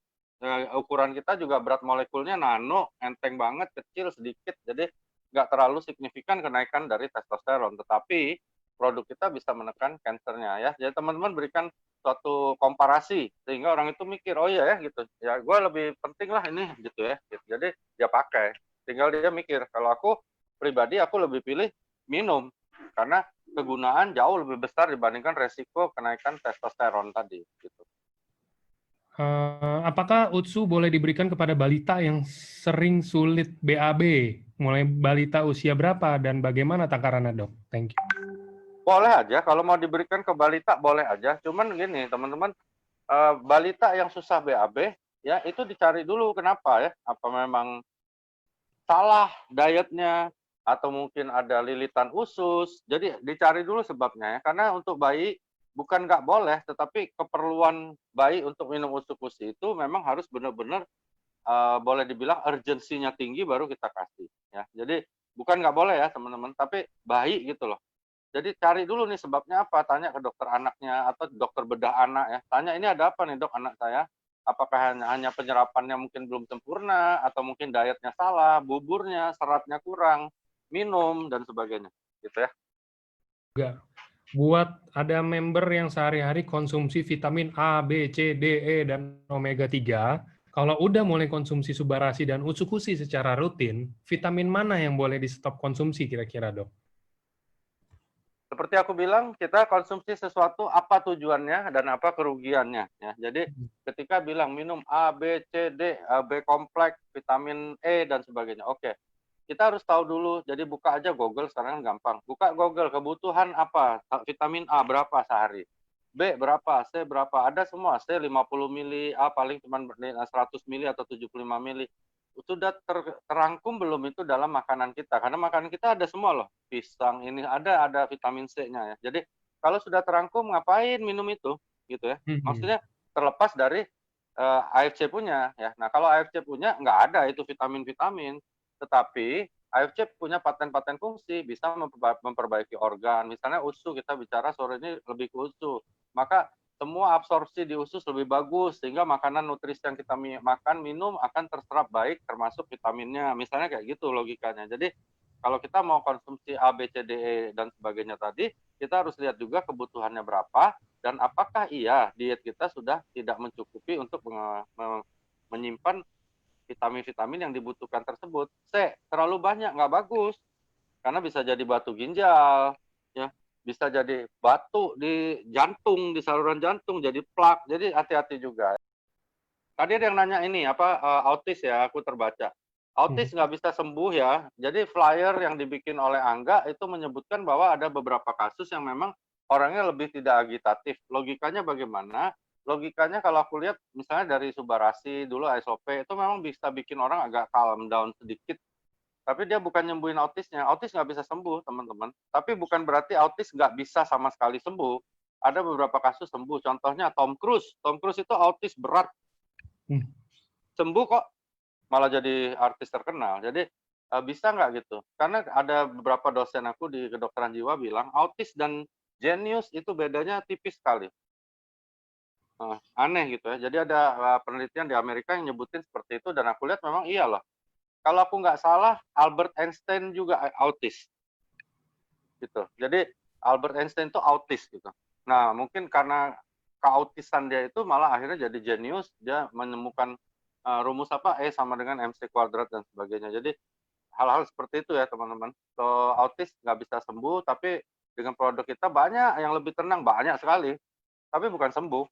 S1: Ukuran kita juga berat molekulnya nano, enteng banget, kecil, sedikit. Jadi nggak terlalu signifikan kenaikan dari testosteron. Tetapi produk kita bisa menekan kankernya ya. Jadi teman-teman berikan suatu komparasi sehingga orang itu mikir, oh iya ya gitu. Ya gue lebih penting lah ini gitu ya. Gitu. Jadi dia pakai. Tinggal dia mikir. Kalau aku pribadi aku lebih pilih minum karena kegunaan jauh lebih besar dibandingkan resiko kenaikan testosteron tadi gitu.
S2: Apakah Utsu boleh diberikan kepada balita yang sering sulit BAB? Mulai balita usia berapa dan bagaimana takarannya, dok? Thank you.
S1: Boleh aja, kalau mau diberikan ke balita boleh aja. Cuman gini, teman-teman, balita yang susah BAB, ya itu dicari dulu kenapa ya. Apa memang salah dietnya, atau mungkin ada lilitan usus. Jadi dicari dulu sebabnya ya. Karena untuk bayi bukan nggak boleh, tetapi keperluan bayi untuk minum Utsukushi itu memang harus benar-benar boleh dibilang urgensinya tinggi baru kita kasih. Ya. Jadi bukan nggak boleh ya teman-teman, tapi bayi gitu loh. Jadi cari dulu nih sebabnya apa, tanya ke dokter anaknya atau dokter bedah anak ya. Tanya ini ada apa nih dok anak saya? Apakah hanya penyerapannya mungkin belum sempurna atau mungkin dietnya salah, buburnya, seratnya kurang, minum dan sebagainya, gitu ya.
S2: Juga buat ada member yang sehari-hari konsumsi vitamin A, B, C, D, E dan omega 3, Kalau udah mulai konsumsi Subarasi dan Utsukushi secara rutin, vitamin mana yang boleh di stop konsumsi kira-kira, Dok?
S1: Seperti aku bilang, kita konsumsi sesuatu apa tujuannya dan apa kerugiannya. Ya. Jadi ketika bilang minum A, B, C, D, B kompleks, vitamin E, dan sebagainya. Oke, kita harus tahu dulu. Jadi buka aja Google, sekarang gampang. Buka Google, kebutuhan apa? Vitamin A berapa sehari? B berapa? C berapa? Ada semua. C 50 mili, A paling cuma 100 mili atau 75 mili. Sudah terangkum belum itu dalam makanan kita? Karena makanan kita ada semua loh. Pisang ini ada vitamin C-nya ya. Jadi kalau sudah terangkum ngapain minum itu gitu ya. Maksudnya terlepas dari AFC punya ya. Nah, kalau AFC punya nggak ada itu vitamin-vitamin. Tetapi AFC punya paten-paten fungsi, bisa memperbaiki organ. Misalnya usus, kita bicara sore ini lebih ke usus. Maka semua absorpsi di usus lebih bagus, sehingga makanan nutrisi yang kita makan, minum akan terserap baik, termasuk vitaminnya. Misalnya kayak gitu logikanya. Jadi kalau kita mau konsumsi A, B, C, D, E, dan sebagainya tadi, kita harus lihat juga kebutuhannya berapa, dan apakah iya diet kita sudah tidak mencukupi untuk menyimpan vitamin-vitamin yang dibutuhkan tersebut. C, terlalu banyak, nggak bagus. Karena bisa jadi batu ginjal, ya, bisa jadi batu di jantung, di saluran jantung, jadi plak. Jadi hati-hati juga. Tadi ada yang nanya ini, autis ya, aku terbaca. Autis nggak bisa sembuh ya. Jadi flyer yang dibikin oleh Angga itu menyebutkan bahwa ada beberapa kasus yang memang orangnya lebih tidak agitatif. Logikanya bagaimana? Logikanya kalau aku lihat misalnya dari Subarasi dulu SOP itu memang bisa bikin orang agak calm down sedikit. Tapi dia bukan nyembuhin autisnya. Autis nggak bisa sembuh, teman-teman. Tapi bukan berarti autis nggak bisa sama sekali sembuh. Ada beberapa kasus sembuh. Contohnya Tom Cruise. Tom Cruise itu autis berat. Sembuh kok, malah jadi artis terkenal. Jadi bisa nggak gitu? Karena ada beberapa dosen aku di kedokteran jiwa bilang autis dan jenius itu bedanya tipis sekali. Aneh gitu ya. Jadi ada penelitian di Amerika yang nyebutin seperti itu dan aku lihat memang iya loh. Kalau aku nggak salah, Albert Einstein juga autis. Gitu. Jadi Albert Einstein itu autis gitu. Nah, mungkin karena keautisan dia itu malah akhirnya jadi jenius, dia menemukan rumus apa E sama dengan MC kuadrat dan sebagainya. Jadi hal-hal seperti itu ya teman-teman. So, autis nggak bisa sembuh, tapi dengan produk kita banyak yang lebih tenang, banyak sekali. Tapi bukan sembuh.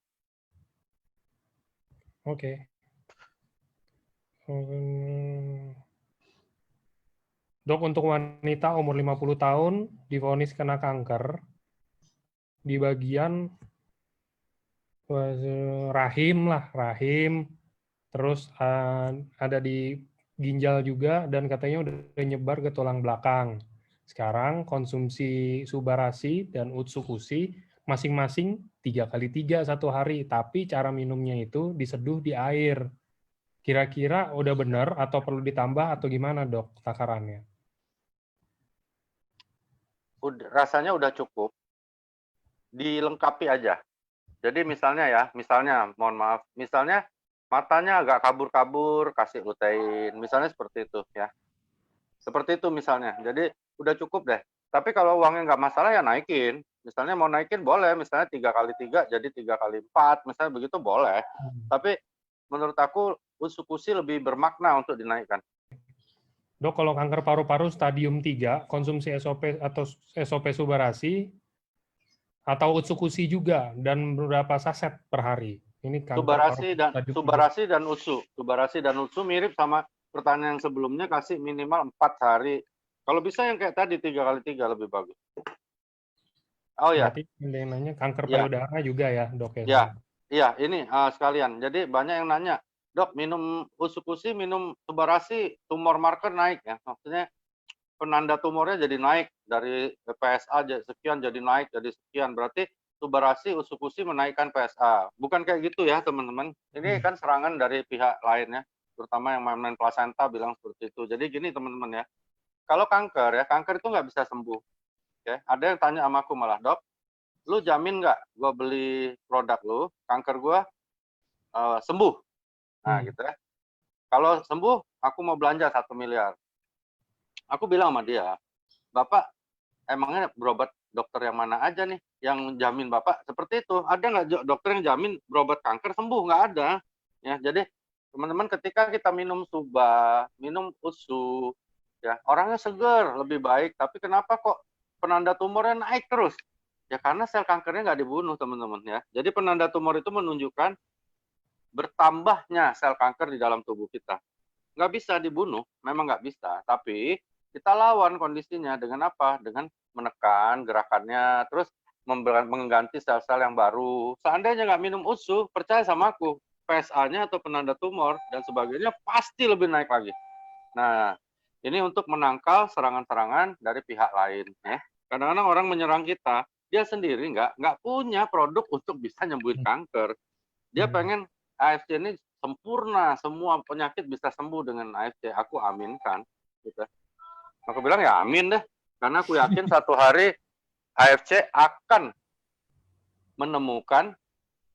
S2: Oke. Dok, untuk wanita umur 50 tahun divonis kena kanker di bagian rahim, terus ada di ginjal juga, dan katanya udah nyebar ke tulang belakang. Sekarang konsumsi Subarasi dan Utsukushi masing-masing 3x3 satu hari, tapi cara minumnya itu diseduh di air. Kira-kira udah benar atau perlu ditambah atau gimana, Dok, takarannya?
S1: Rasanya udah cukup, dilengkapi aja. Jadi misalnya, mohon maaf, misalnya matanya agak kabur-kabur, kasih lutein, misalnya seperti itu ya. Seperti itu misalnya, jadi udah cukup deh. Tapi kalau uangnya nggak masalah ya naikin. Misalnya mau naikin boleh, misalnya 3x3 jadi 3x4, misalnya begitu boleh. Tapi menurut aku Utsukushi lebih bermakna untuk dinaikkan.
S2: Dok, kalau kanker paru-paru stadium 3, konsumsi SOP atau SOP Subarasi atau Utsukushi juga, dan berapa saset per hari? Ini kanker
S1: Subarasi dan Utsu mirip sama pertanyaan yang sebelumnya, kasih minimal 4 hari. Kalau bisa yang kayak tadi 3x3 lebih bagus. Oh ya.
S2: Berarti nanya kanker payudara juga ya, Dok ya?
S1: Ya, iya ini sekalian. Jadi banyak yang nanya, Dok, minum Utsukushi, minum Subarasi, tumor marker naik ya. Maksudnya penanda tumornya jadi naik dari PSA sekian jadi naik jadi sekian. Berarti Subarasi, Utsukushi menaikkan PSA. Bukan kayak gitu ya, teman-teman. Ini kan serangan dari pihak lainnya, terutama yang main plasenta bilang seperti itu. Jadi gini, teman-teman ya. Kalau kanker itu nggak bisa sembuh. Ya, ada yang tanya sama aku malah, Dok, lu jamin nggak gue beli produk lu, kanker gue sembuh? Nah, gitu ya. Kalau sembuh, aku mau belanja 1 miliar. Aku bilang sama dia, Bapak emangnya berobat dokter yang mana aja nih yang jamin Bapak seperti itu? Ada nggak dokter yang jamin berobat kanker sembuh? Nggak ada. Ya, jadi Teman-teman, ketika kita minum suba, minum usu, ya orangnya seger, lebih baik. Tapi kenapa kok penanda tumornya naik terus? Ya karena sel kankernya nggak dibunuh, teman-teman ya. Jadi penanda tumor itu menunjukkan bertambahnya sel kanker di dalam tubuh kita. Nggak bisa dibunuh, memang nggak bisa. Tapi kita lawan kondisinya dengan apa? Dengan menekan gerakannya, terus mengganti sel-sel yang baru. Seandainya nggak minum usu, percaya sama aku, PSA-nya atau penanda tumor dan sebagainya pasti lebih naik lagi. Nah, ini untuk menangkal serangan-serangan dari pihak lain. Ya. Kadang-kadang orang menyerang kita, dia sendiri nggak punya produk untuk bisa nyembuhin kanker. Dia pengen AFC ini sempurna, semua penyakit bisa sembuh dengan AFC. Aku aminkan. Gitu. Aku bilang ya amin deh, karena aku yakin satu hari AFC akan menemukan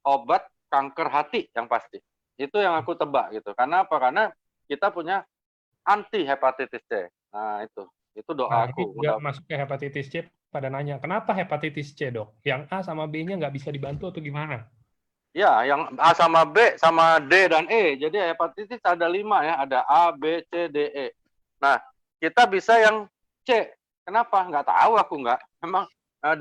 S1: obat kanker hati yang pasti. Itu yang aku tebak gitu. Karena apa? Karena kita punya anti hepatitis C. Nah itu doa
S2: Nah, ini
S1: aku.
S2: juga masuk ke hepatitis C, pada nanya, kenapa hepatitis C, Dok? Yang A sama B-nya nggak bisa dibantu atau gimana?
S1: Ya, yang A sama B sama D dan E. Jadi hepatitis ada 5 ya, ada A, B, C, D, E. Nah, kita bisa yang C. Kenapa? Nggak tahu aku nggak. Memang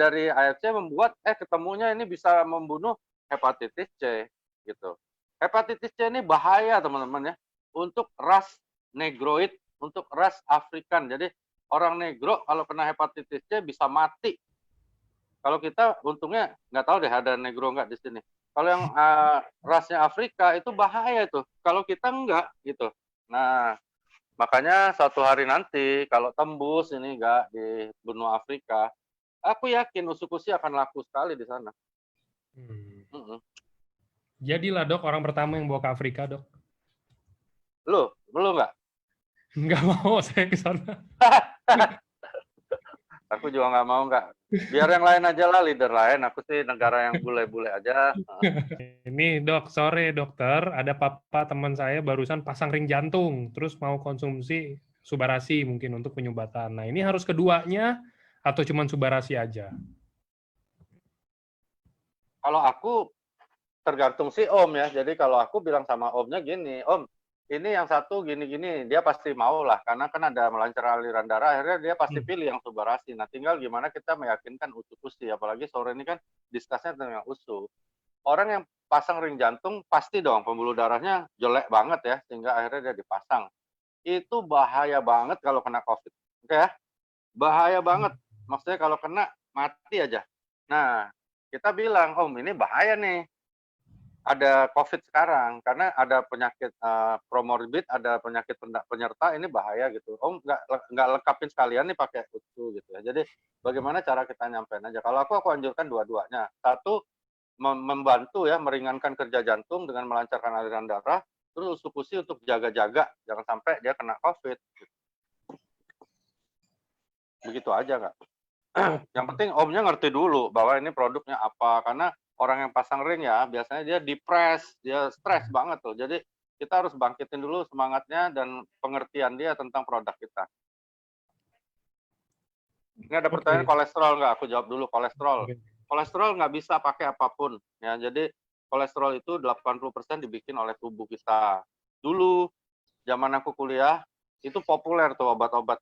S1: dari AFC membuat ketemunya ini bisa membunuh hepatitis C gitu. Hepatitis C ini bahaya teman-teman ya untuk ras negroid, untuk ras Afrikan. Jadi orang negro kalau kena hepatitis C bisa mati. Kalau kita untungnya nggak tahu deh ada negro nggak di sini. Kalau yang rasnya Afrika itu bahaya itu. Kalau kita enggak gitu. Nah, makanya suatu hari nanti kalau tembus ini enggak di benua Afrika, aku yakin usukusi akan laku sekali di sana.
S2: Jadilah, Dok, orang pertama yang bawa ke Afrika, Dok.
S1: Lu enggak?
S2: Nggak mau saya ke sana.
S1: Aku juga nggak mau nggak. Biar yang lain aja lah, leader lain. Aku sih negara yang bule-bule aja.
S2: Ini dok, sore dokter, ada papa teman saya barusan pasang ring jantung, terus mau konsumsi Subarasi mungkin untuk penyumbatan. Nah ini harus keduanya atau cuma Subarasi aja?
S1: Kalau aku tergantung si Om ya. Jadi kalau aku bilang sama Omnya gini, Om, ini yang satu gini-gini, dia pasti mau lah. Karena kan ada melancar aliran darah, akhirnya dia pasti pilih yang Subarasi. Nah tinggal gimana kita meyakinkan usus-usi, apalagi sore ini kan diskusinya tentang usus. Orang yang pasang ring jantung pasti dong pembuluh darahnya jelek banget ya, sehingga akhirnya dia dipasang. Itu bahaya banget kalau kena COVID. Oke ya? Bahaya banget. Maksudnya kalau kena, mati aja. Nah, kita bilang, Om, ini bahaya nih. Ada COVID sekarang, karena ada penyakit promorbid, ada penyakit penyerta, ini bahaya gitu. Om, nggak lengkapin sekalian nih pakai usus gitu ya. Jadi, bagaimana cara kita nyampein aja. Kalau aku anjurkan dua-duanya. Satu, membantu ya, meringankan kerja jantung dengan melancarkan aliran darah, terus usukusi untuk jaga-jaga, jangan sampai dia kena COVID. Begitu aja, Kak. Yang penting Omnya ngerti dulu bahwa ini produknya apa, karena orang yang pasang ring ya biasanya dia depres, dia stres banget tuh. Jadi kita harus bangkitin dulu semangatnya dan pengertian dia tentang produk kita. Ini ada pertanyaan kolesterol nggak? Aku jawab dulu kolesterol. Kolesterol nggak bisa pakai apapun ya. Jadi kolesterol itu 80% dibikin oleh tubuh kita. Dulu zaman aku kuliah itu populer tuh obat-obat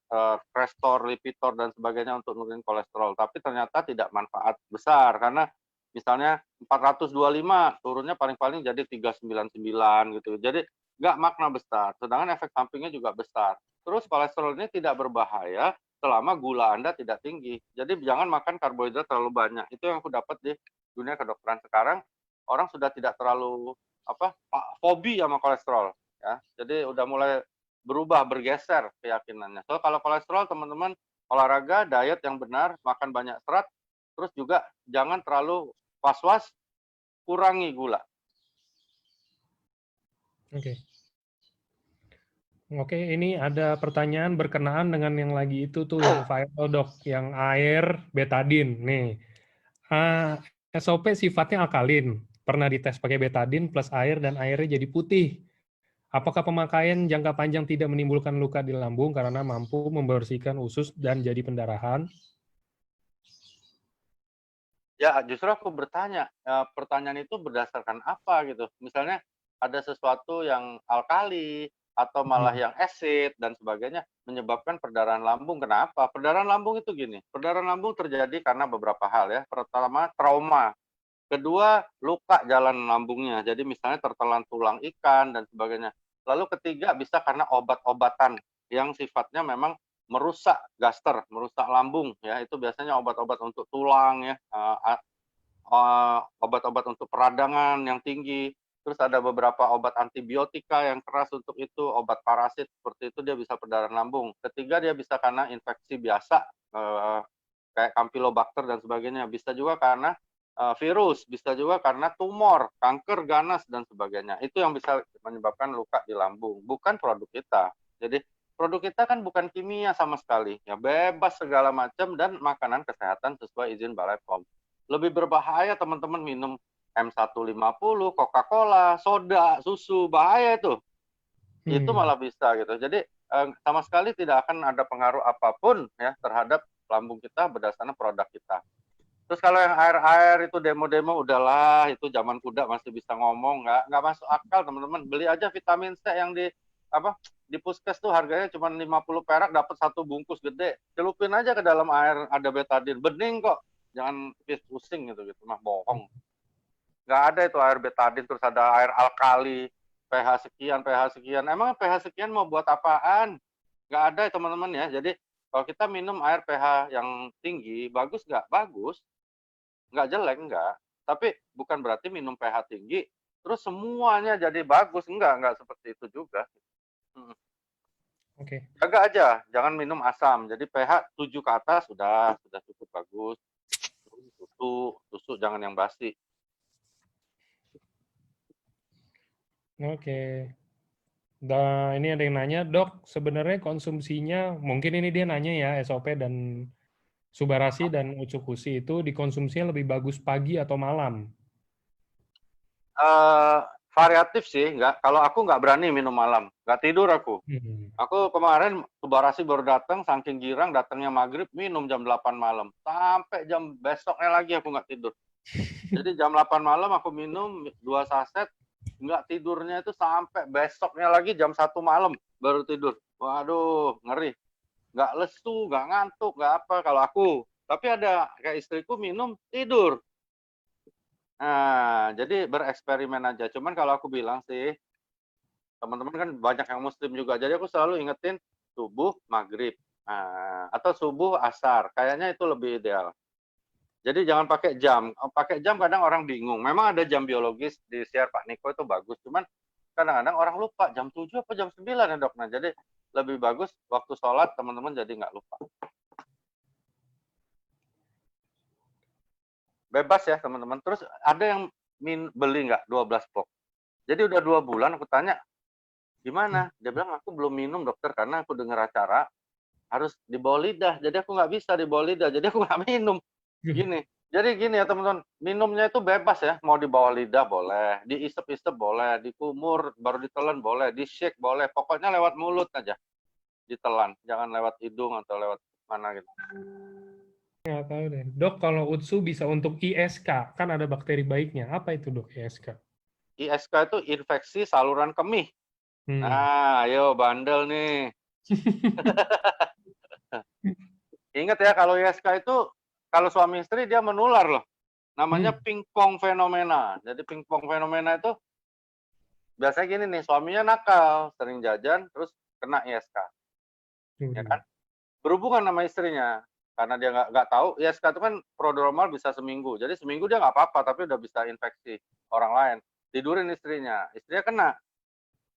S1: Crestor, Lipitor dan sebagainya untuk nurunin kolesterol, tapi ternyata tidak manfaat besar karena misalnya 425 turunnya paling-paling jadi 399 gitu. Jadi nggak makna besar, sedangkan efek sampingnya juga besar. Terus kolesterol ini tidak berbahaya selama gula Anda tidak tinggi. Jadi jangan makan karbohidrat terlalu banyak. Itu yang aku dapat di dunia kedokteran sekarang, orang sudah tidak terlalu fobi sama kolesterol ya. Jadi udah mulai berubah, bergeser keyakinannya. So kalau kolesterol teman-teman olahraga, diet yang benar, makan banyak serat, terus juga jangan terlalu was-was, kurangi gula.
S2: Oke, ini ada pertanyaan berkenaan dengan yang lagi itu tuh yang viral dok, yang air betadin. Nih, SOP sifatnya alkalin, pernah dites pakai betadin plus air dan airnya jadi putih. Apakah pemakaian jangka panjang tidak menimbulkan luka di lambung karena mampu membersihkan usus dan jadi pendarahan?
S1: Ya, justru aku bertanya, pertanyaan itu berdasarkan apa gitu. Misalnya ada sesuatu yang alkali atau malah yang asid dan sebagainya menyebabkan perdarahan lambung. Kenapa? Perdarahan lambung itu gini, perdarahan lambung terjadi karena beberapa hal ya. Pertama, trauma. Kedua, luka jalan lambungnya. Jadi misalnya tertelan tulang ikan dan sebagainya. Lalu ketiga, bisa karena obat-obatan yang sifatnya memang merusak gaster, merusak lambung ya. Itu biasanya obat-obat untuk tulang ya, obat-obat untuk peradangan yang tinggi. Terus ada beberapa obat antibiotika yang keras untuk itu, obat parasit seperti itu dia bisa perdarahan lambung. Ketiga, dia bisa karena infeksi biasa kayak Campylobacter dan sebagainya. Bisa juga karena virus, bisa juga karena tumor, kanker ganas dan sebagainya. Itu yang bisa menyebabkan luka di lambung, bukan produk kita. Jadi produk kita kan bukan kimia sama sekali, ya bebas segala macam dan makanan kesehatan sesuai izin Balai POM. Lebih berbahaya teman-teman minum M150, Coca-Cola, soda, susu, bahaya itu. Itu malah bisa gitu. Jadi sama sekali tidak akan ada pengaruh apapun ya terhadap lambung kita berdasarkan produk kita. Terus kalau yang air-air itu demo-demo udahlah, itu zaman kuda masih bisa ngomong, nggak masuk akal teman-teman. Beli aja vitamin C yang di puskes tuh harganya cuma 50 perak dapat 1 bungkus gede. Celupin aja ke dalam air ada betadin, bening kok. Jangan pusing gitu mah bohong. Nggak ada itu air betadin terus ada air alkali, pH sekian. Emang pH sekian mau buat apaan? Nggak ada ya teman-teman ya. Jadi kalau kita minum air pH yang tinggi, bagus nggak? Bagus. Nggak jelek, nggak. Tapi bukan berarti minum pH tinggi, terus semuanya jadi bagus. Nggak seperti itu juga.
S2: Oke.
S1: Jaga aja, jangan minum asam. Jadi pH 7 ke atas sudah cukup bagus. Susu jangan yang basi.
S2: Oke. Nah, ini ada yang nanya, Dok, sebenarnya konsumsinya, mungkin ini dia nanya ya, SOP dan Subarasi dan Utsukushi itu dikonsumsinya lebih bagus pagi atau malam?
S1: Variatif sih, kalau aku nggak berani minum malam, nggak tidur aku. Aku kemarin Subarasi baru datang, saking girang datangnya maghrib, minum jam 8 malam. Sampai jam besoknya lagi aku nggak tidur. Jadi jam 8 malam aku minum 2 saset, nggak tidurnya itu sampai besoknya lagi jam 1 malam baru tidur. Waduh, ngeri. Nggak lesu, nggak ngantuk, nggak apa kalau aku. Tapi ada kayak istriku minum, tidur. Nah, jadi bereksperimen aja. Cuman kalau aku bilang sih, teman-teman kan banyak yang muslim juga. Jadi aku selalu ingetin subuh, maghrib. Nah, atau subuh, asar. Kayaknya itu lebih ideal. Jadi jangan pakai jam. Pakai jam kadang orang bingung. Memang ada jam biologis di share Pak Niko itu bagus. Cuman kadang-kadang orang lupa jam 7 apa jam 9 ya dok. Nah jadi lebih bagus waktu sholat teman-teman jadi nggak lupa. Bebas ya teman-teman. Terus ada yang beli nggak 12 box. Jadi udah 2 bulan aku tanya, gimana? Dia bilang aku belum minum dokter karena aku dengar acara harus di bawah lidah. Jadi aku nggak bisa di bawah lidah. Jadi aku nggak minum. Gini. Jadi gini ya teman-teman, minumnya itu bebas ya. Mau di bawah lidah boleh, diisep-isep boleh, dikumur baru ditelan boleh, di shake boleh. Pokoknya lewat mulut aja ditelan. Jangan lewat hidung atau lewat mana gitu.
S2: Nggak tahu deh. Dok, kalau UTSU bisa untuk ISK, kan ada bakteri baiknya. Apa itu dok ISK?
S1: ISK itu infeksi saluran kemih. Nah, ayo bandel nih. Ingat ya kalau ISK itu kalau suami istri dia menular loh. Namanya pingpong fenomena. Jadi pingpong fenomena itu biasanya gini nih, suaminya nakal, sering jajan, terus kena ISK. Ya kan? Berhubungan sama istrinya. Karena dia nggak tahu, ISK itu kan prodromal bisa seminggu. Jadi seminggu dia nggak apa-apa, tapi udah bisa infeksi orang lain. Tidurin istrinya. Istrinya kena.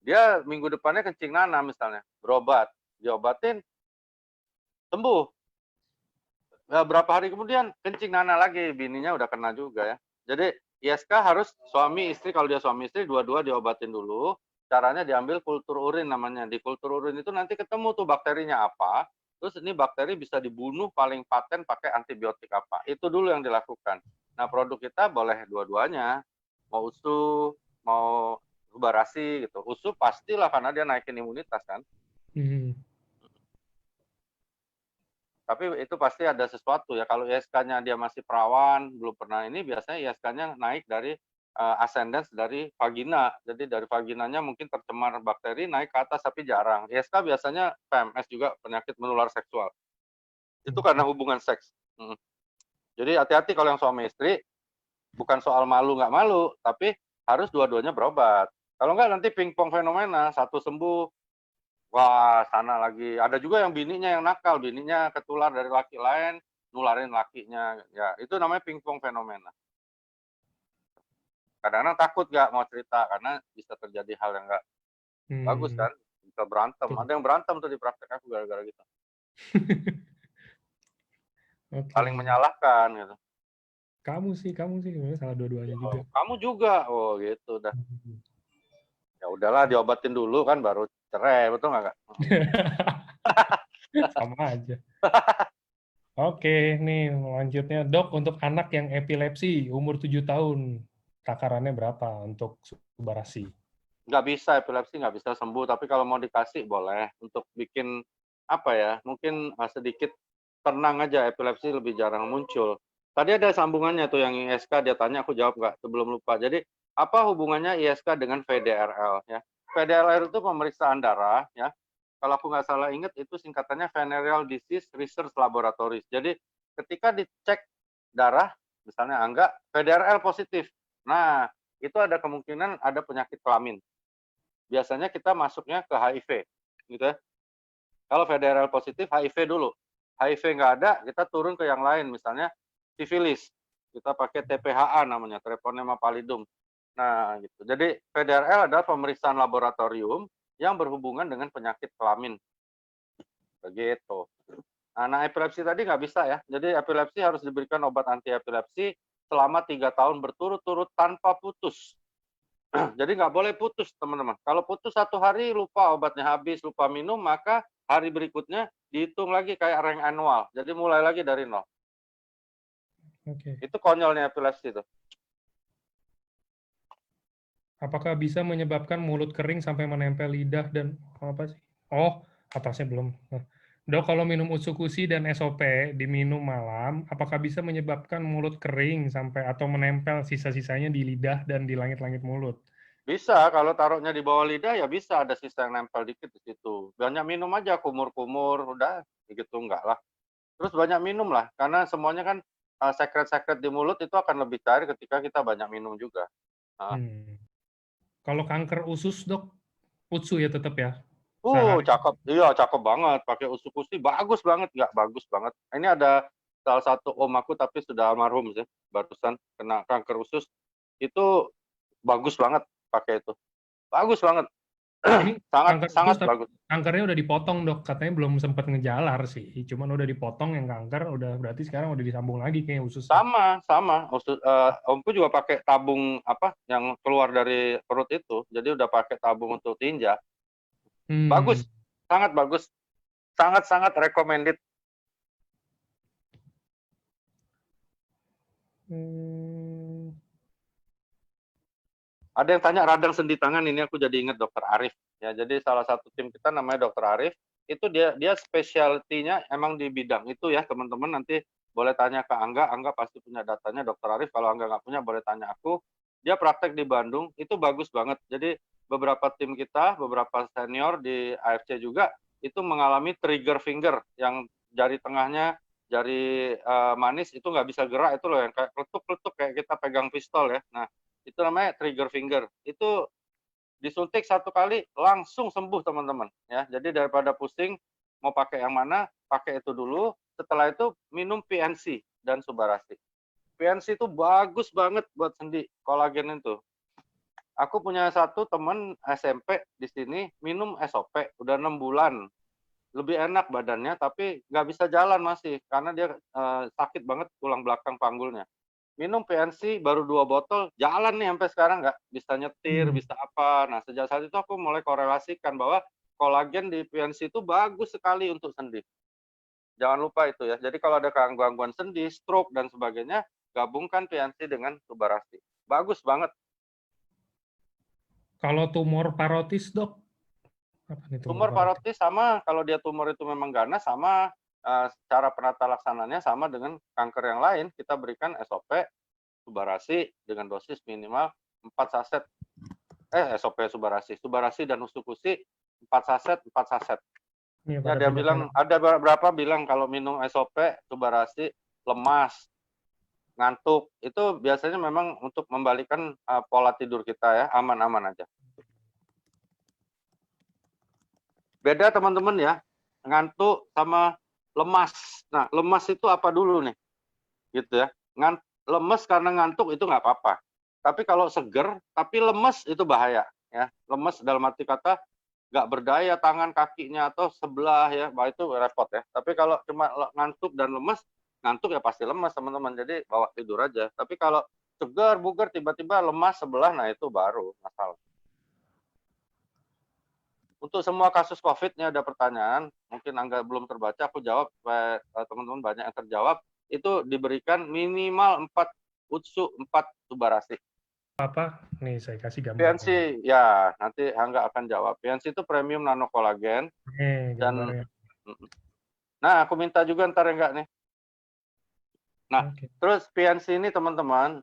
S1: Dia minggu depannya kencing nanah misalnya. Berobat. Diobatin, sembuh. Berapa hari kemudian kencing nanah lagi, bininya udah kena juga ya. Jadi ISK harus suami istri, kalau dia suami istri dua-dua diobatin dulu. Caranya diambil kultur urin namanya. Di kultur urin itu nanti ketemu tuh bakterinya apa. Terus ini bakteri bisa dibunuh paling paten pakai antibiotik apa. Itu dulu yang dilakukan. Nah produk kita boleh dua-duanya. Mau USU, mau Subarasi gitu. USU pastilah karena dia naikin imunitas kan. Tapi itu pasti ada sesuatu ya. Kalau ISK-nya dia masih perawan, belum pernah ini, biasanya ISK-nya naik dari ascendance dari vagina. Jadi dari vaginanya mungkin tercemar bakteri naik ke atas tapi jarang. ISK biasanya PMS juga, penyakit menular seksual. Itu karena hubungan seks. Jadi hati-hati kalau yang suami istri, bukan soal malu nggak malu, tapi harus dua-duanya berobat. Kalau nggak nanti pingpong fenomena, satu sembuh, wah sana lagi. Ada juga yang bininya yang nakal, bininya ketular dari laki lain, nularin lakinya. Ya itu namanya pingpong fenomena. Kadang-kadang takut nggak mau cerita karena bisa terjadi hal yang nggak bagus kan, bisa berantem. Ada yang berantem tuh di praktek aku gara-gara gitu. Saling menyalahkan gitu.
S2: Kamu sih salah dua-duanya juga.
S1: Kamu juga, oh gitu dah. Ya udahlah diobatin dulu kan baru cerai, betul nggak Kak?
S2: Sama aja. Oke, nih lanjutnya dok, untuk anak yang epilepsi umur 7 tahun, takarannya berapa untuk subarasi?
S1: Nggak bisa, epilepsi nggak bisa sembuh, tapi kalau mau dikasih boleh untuk bikin apa ya, mungkin sedikit tenang aja, epilepsi lebih jarang muncul. Tadi ada sambungannya tuh yang ISK, dia tanya aku jawab nggak sebelum lupa. Jadi apa hubungannya ISK dengan VDRL ya? VDRL itu pemeriksaan darah ya. Kalau aku nggak salah ingat itu singkatannya Venereal Disease Research Laboratories. Jadi ketika dicek darah, misalnya Angga VDRL positif. Nah, itu ada kemungkinan ada penyakit kelamin. Biasanya kita masuknya ke HIV, gitu ya. Kalau VDRL positif, HIV dulu. HIV nggak ada, kita turun ke yang lain, misalnya sifilis. Kita pakai TPHA namanya, Treponema pallidum. Nah, gitu. Jadi VDRL adalah pemeriksaan laboratorium yang berhubungan dengan penyakit kelamin. Begitu. Nah, epilepsi tadi nggak bisa ya. Jadi epilepsi harus diberikan obat anti epilepsi selama 3 tahun berturut-turut tanpa putus. Jadi nggak boleh putus, teman-teman. Kalau putus 1 hari, lupa obatnya habis, lupa minum, maka hari berikutnya dihitung lagi kayak rank annual. Jadi mulai lagi dari nol. Itu konyolnya epilepsi itu.
S2: Apakah bisa menyebabkan mulut kering sampai menempel lidah dan apa sih? Oh, atasnya belum. Dok, kalau minum usukusi dan SOP diminum malam, apakah bisa menyebabkan mulut kering sampai atau menempel sisa-sisanya di lidah dan di langit-langit mulut?
S1: Bisa, kalau taruhnya di bawah lidah ya bisa ada sisa yang nempel dikit di situ. Banyak minum aja, kumur-kumur, udah gitu enggak lah. Terus banyak minum lah, karena semuanya kan sekret-sekret di mulut itu akan lebih cair ketika kita banyak minum juga.
S2: Kalau kanker usus, dok, utsu ya tetap ya?
S1: Cakep. Iya, cakep banget. Pakai usukusi bagus banget, nggak bagus banget. Ini ada salah satu om aku tapi sudah almarhum sih, barusan kena kanker usus. Itu bagus banget pakai itu. Bagus banget.
S2: Ini
S1: sangat
S2: kanker
S1: sangat
S2: usus,
S1: bagus.
S2: kankernya udah dipotong dok, katanya belum sempat ngejalar sih, cuman udah dipotong yang kanker, udah berarti sekarang udah disambung lagi kayak ususnya.
S1: Sama. Omku juga pakai tabung apa yang keluar dari perut itu, jadi udah pakai tabung untuk tinja. Bagus, sangat bagus, sangat recommended. Ada yang tanya radang sendi tangan, ini aku jadi ingat dokter Arif ya. Jadi salah satu tim kita namanya dokter Arif, itu dia spesialtinya emang di bidang itu ya teman-teman. Nanti boleh tanya ke Angga pasti punya datanya dokter Arif. Kalau Angga nggak punya boleh tanya aku. Dia praktek di Bandung, itu bagus banget. Jadi beberapa tim kita, beberapa senior di AFC juga itu mengalami trigger finger yang jari tengahnya, jari manis itu nggak bisa gerak, itu loh yang kayak kletuk-kletuk kayak kita pegang pistol ya. Nah, itu namanya trigger finger. Itu disuntik 1 kali langsung sembuh teman-teman ya. Jadi daripada pusing mau pakai yang mana, pakai itu dulu. Setelah itu minum PNC dan Subarasi. PNC itu bagus banget buat sendi, kolagen itu. Aku punya satu teman SMP di sini minum SOP udah 6 bulan. Lebih enak badannya tapi nggak bisa jalan masih karena dia sakit banget tulang belakang panggulnya. Minum PNC baru 2 botol, jalan nih sampai sekarang nggak bisa nyetir, bisa apa. Nah, sejak saat itu aku mulai korelasikan bahwa kolagen di PNC itu bagus sekali untuk sendi. Jangan lupa itu ya. Jadi kalau ada gangguan sendi, stroke dan sebagainya, gabungkan PNC dengan Subarasi. Bagus banget.
S2: Kalau tumor parotis, dok? Apa nih
S1: tumor parotis sama, kalau dia tumor itu memang ganas, sama cara penata laksananya sama dengan kanker yang lain. Kita berikan SOP, Subarasi dengan dosis minimal 4 saset. SOP Subarasi dan Usukusi 4 saset.
S2: Iya,
S1: Ya,
S2: pada
S1: dia
S2: penyakit.
S1: bilang, ada berapa bilang kalau minum SOP, Subarasi, lemas, ngantuk. Itu biasanya memang untuk membalikan pola tidur kita ya, aman-aman aja. Beda teman-teman ya, ngantuk sama lemas. Nah, lemas itu apa dulu nih? Gitu ya. Lemes karena ngantuk itu nggak apa-apa. Tapi kalau seger, tapi lemes itu bahaya. Ya. Lemes dalam arti kata nggak berdaya tangan kakinya atau sebelah ya, bah itu repot ya. Tapi kalau cuma ngantuk dan lemes, ngantuk ya pasti lemes teman-teman. Jadi bawa tidur aja. Tapi kalau segar, bugar, tiba-tiba lemas sebelah, nah itu baru masalah. Untuk semua kasus COVID, ini ada pertanyaan, mungkin Angga belum terbaca, aku jawab supaya teman-teman banyak yang terjawab. Itu diberikan minimal 4 UTSU, 4 Subarasi.
S2: Apa? Nih saya kasih gambar.
S1: PNC, ya nanti Angga akan jawab. PNC itu premium nano kolagen.
S2: Gambarnya.
S1: Nah, aku minta juga ntar enggak nih. Nah,
S2: Okay.
S1: terus PNC ini teman-teman,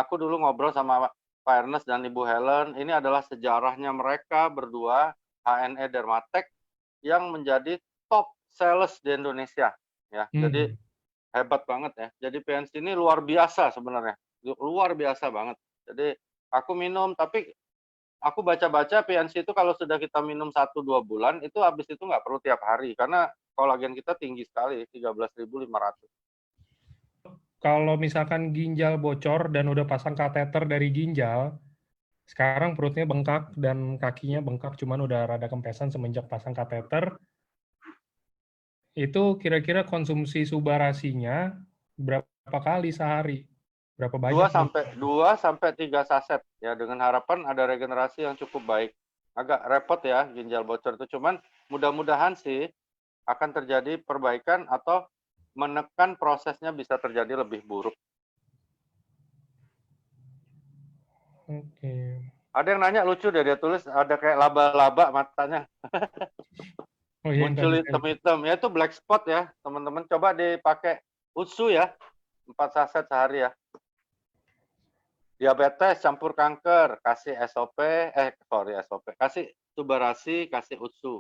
S1: aku dulu ngobrol sama Pak Ernest dan Ibu Helen, ini adalah sejarahnya mereka berdua, HNE Dermatech, yang menjadi top sales di Indonesia. Ya, jadi hebat banget ya. Jadi PNC ini luar biasa sebenarnya, luar biasa banget. Jadi aku minum, tapi aku baca-baca PNC itu kalau sudah kita minum 1-2 bulan, itu habis itu nggak perlu tiap hari, karena kolagen kita tinggi sekali, 13.500.
S2: Kalau misalkan ginjal bocor dan udah pasang kateter dari ginjal, sekarang perutnya bengkak dan kakinya bengkak, cuman udah rada kempesan semenjak pasang kateter. Itu kira-kira konsumsi Subarasinya berapa kali sehari? Berapa banyak?
S1: 2 sampai 3 saset ya, dengan harapan ada regenerasi yang cukup baik. Agak repot ya ginjal bocor itu, cuman mudah-mudahan sih akan terjadi perbaikan atau menekan prosesnya bisa terjadi lebih buruk.
S2: Oke.
S1: Ada yang nanya lucu deh, dia tulis ada kayak laba-laba matanya.
S2: Oh iya, yang
S1: Muncul
S2: tadi.
S1: hitam-hitam, ya itu black spot ya teman-teman. Coba dipakai UTSU ya, 4 saset sehari ya. Diabetes campur kanker, kasih SOP, kasih Subarasi, kasih UTSU.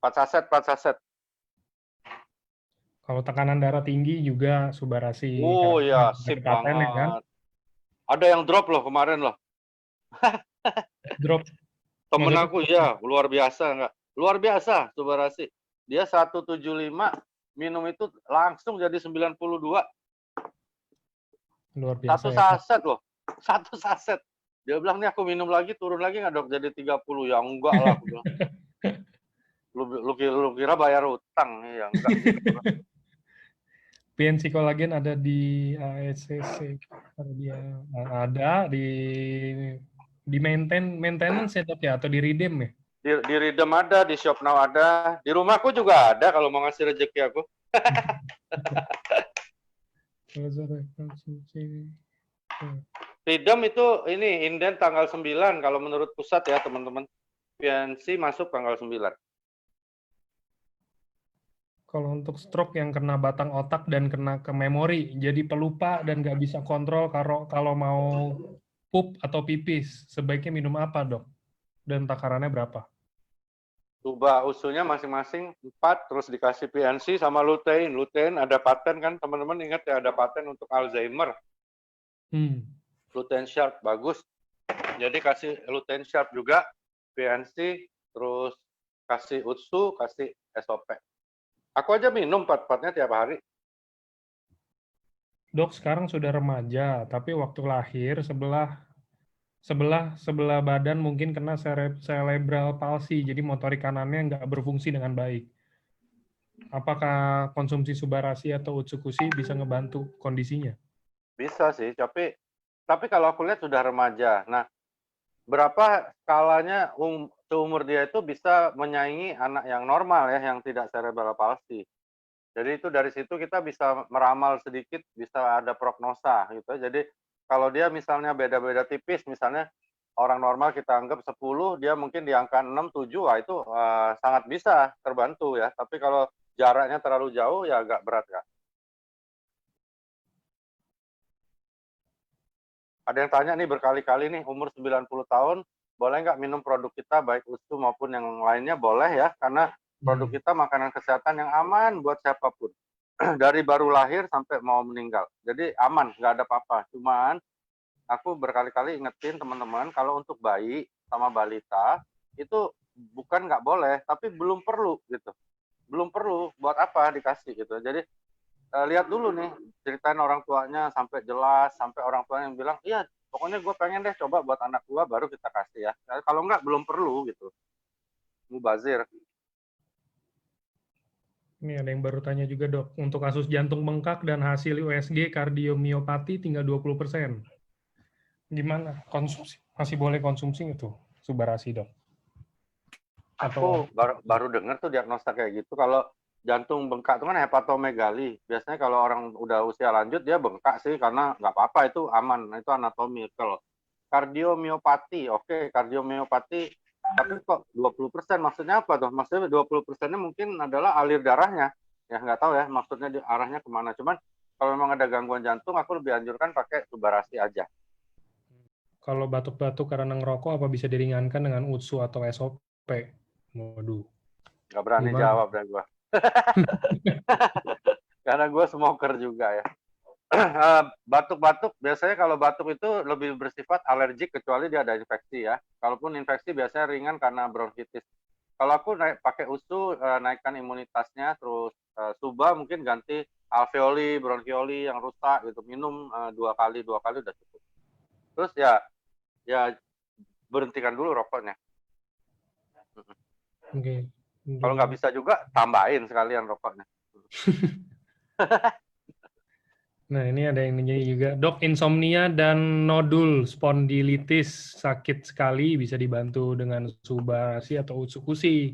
S1: 4 saset.
S2: Kalau tekanan darah tinggi juga Subarasi.
S1: Oh ya,
S2: Ada
S1: sip
S2: patennya kan?
S1: banget. Ada yang drop loh kemarin loh.
S2: Drop.
S1: Temen
S2: Maksudnya
S1: aku ya, luar biasa enggak? Luar biasa Subarasi. Dia 175, minum itu langsung jadi 92.
S2: luar
S1: Satu
S2: biasa ya.
S1: saset loh. 1 saset. Dia bilang, nih aku minum lagi, turun lagi nggak dok? Jadi 30. Ya enggak lah, aku bilang. Lu kira bayar utang? Ya enggak gitu.
S2: PNC kolagen ada di ASCC. Dia ada di maintenance ya dok ya, atau di redeem ya?
S1: Di Redeem ada, di Shop Now ada, di rumahku juga ada kalau mau ngasih rezeki aku. Redeem itu ini inden tanggal 9 kalau menurut pusat ya teman-teman. PNC masuk tanggal 9.
S2: Kalau untuk stroke yang kena batang otak dan kena ke memori, jadi pelupa dan nggak bisa kontrol kalau mau pup atau pipis, sebaiknya minum apa dok? Dan takarannya berapa?
S1: Coba usulnya masing-masing 4, terus dikasih PNC sama lutein. Lutein ada paten kan teman-teman, ingat ya ada paten untuk Alzheimer. Lutein Sharp bagus. Jadi kasih lutein Sharp juga, PNC, terus kasih UTSU, kasih SOP. Aku aja minum 4-4-nya tiap hari.
S2: Dok, sekarang sudah remaja, tapi waktu lahir sebelah badan mungkin kena cerebral palsy, jadi motorik kanannya nggak berfungsi dengan baik. Apakah konsumsi Subarasi atau Utsukushi bisa ngebantu kondisinya?
S1: Bisa sih, tapi kalau aku lihat sudah remaja. Nah, berapa skalanya seumur dia itu bisa menyaingi anak yang normal ya, yang tidak cerebral palsy. Jadi itu dari situ kita bisa meramal sedikit, bisa ada prognosa gitu. Jadi kalau dia misalnya beda-beda tipis, misalnya orang normal kita anggap 10, dia mungkin di angka 6, 7, wah itu sangat bisa terbantu ya. Tapi kalau jaraknya terlalu jauh ya agak berat ya. Ada yang tanya nih berkali-kali nih, umur 90 tahun, boleh nggak minum produk kita, baik USU maupun yang lainnya boleh ya, karena produk kita makanan kesehatan yang aman buat siapapun. Dari baru lahir sampai mau meninggal. Jadi aman, nggak ada apa-apa. Cuman aku berkali-kali ingetin teman-teman, kalau untuk bayi sama balita, itu bukan nggak boleh, tapi belum perlu gitu. Belum perlu, buat apa dikasih gitu. Jadi lihat dulu nih, ceritain orang tuanya sampai jelas, sampai orang tuanya yang bilang, iya pokoknya gue pengen deh coba buat anak gue, baru kita kasih ya. Kalau enggak, belum perlu gitu. Mubazir.
S2: Ini ada yang baru tanya juga, Dok. Untuk kasus jantung bengkak dan hasil USG kardiomiopati tinggal 20%. Gimana? Konsumsi? Masih boleh konsumsi itu? Subarasi, Dok?
S1: Aku baru dengar tuh diagnosa kayak gitu. Kalau jantung bengkak itu kan hepatomegali. Biasanya kalau orang udah usia lanjut, dia bengkak sih, karena nggak apa-apa, itu aman. Itu anatomi. Kalau kardiomiopati, oke, kardiomiopati, tapi kok 20%? Maksudnya apa tuh? Maksudnya 20%-nya mungkin adalah alir darahnya. Ya nggak tahu ya, maksudnya arahnya kemana. Cuman kalau memang ada gangguan jantung, aku lebih anjurkan pakai subarasi aja.
S2: Kalau batuk-batuk karena ngerokok, apa bisa diringankan dengan UTSU atau SOP? Waduh.
S1: Nggak berani
S2: Gimana?
S1: jawab deh gue. Karena gue smoker juga ya. Batuk-batuk, biasanya kalau batuk itu lebih bersifat alergik kecuali dia ada infeksi ya. Kalaupun infeksi biasanya ringan karena bronkitis. Kalau aku pakai USU, naikkan imunitasnya, terus suba mungkin ganti alveoli, bronkioli yang rusak gitu. Minum 2 kali udah cukup. Terus ya berhentikan dulu rokoknya.
S2: Oke.
S1: Kalau nggak bisa juga, tambahin sekalian rokoknya.
S2: Nah, ini ada yang nanya juga. Dok, insomnia dan nodul spondilitis sakit sekali, bisa dibantu dengan subarasi atau usukusi.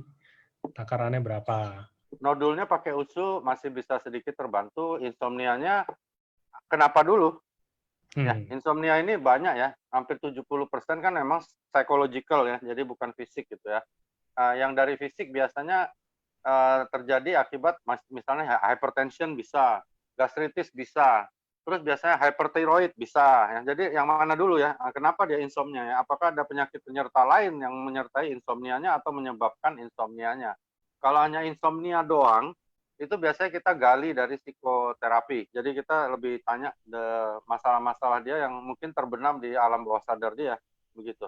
S2: Takarannya berapa?
S1: Nodulnya pakai USU masih bisa sedikit terbantu. Insomnianya kenapa dulu? Ya, insomnia ini banyak ya. Hampir 70% kan memang psychological ya, jadi bukan fisik gitu ya. Yang dari fisik biasanya terjadi akibat misalnya hypertension bisa, gastritis bisa, terus biasanya hyperthyroid bisa. Ya. Jadi yang mana dulu ya? Kenapa dia insomnia ya? Apakah ada penyakit penyerta lain yang menyertai insomnianya atau menyebabkan insomnianya? Kalau hanya insomnia doang, itu biasanya kita gali dari psikoterapi. Jadi kita lebih tanya masalah-masalah dia yang mungkin terbenam di alam bawah sadar dia, begitu.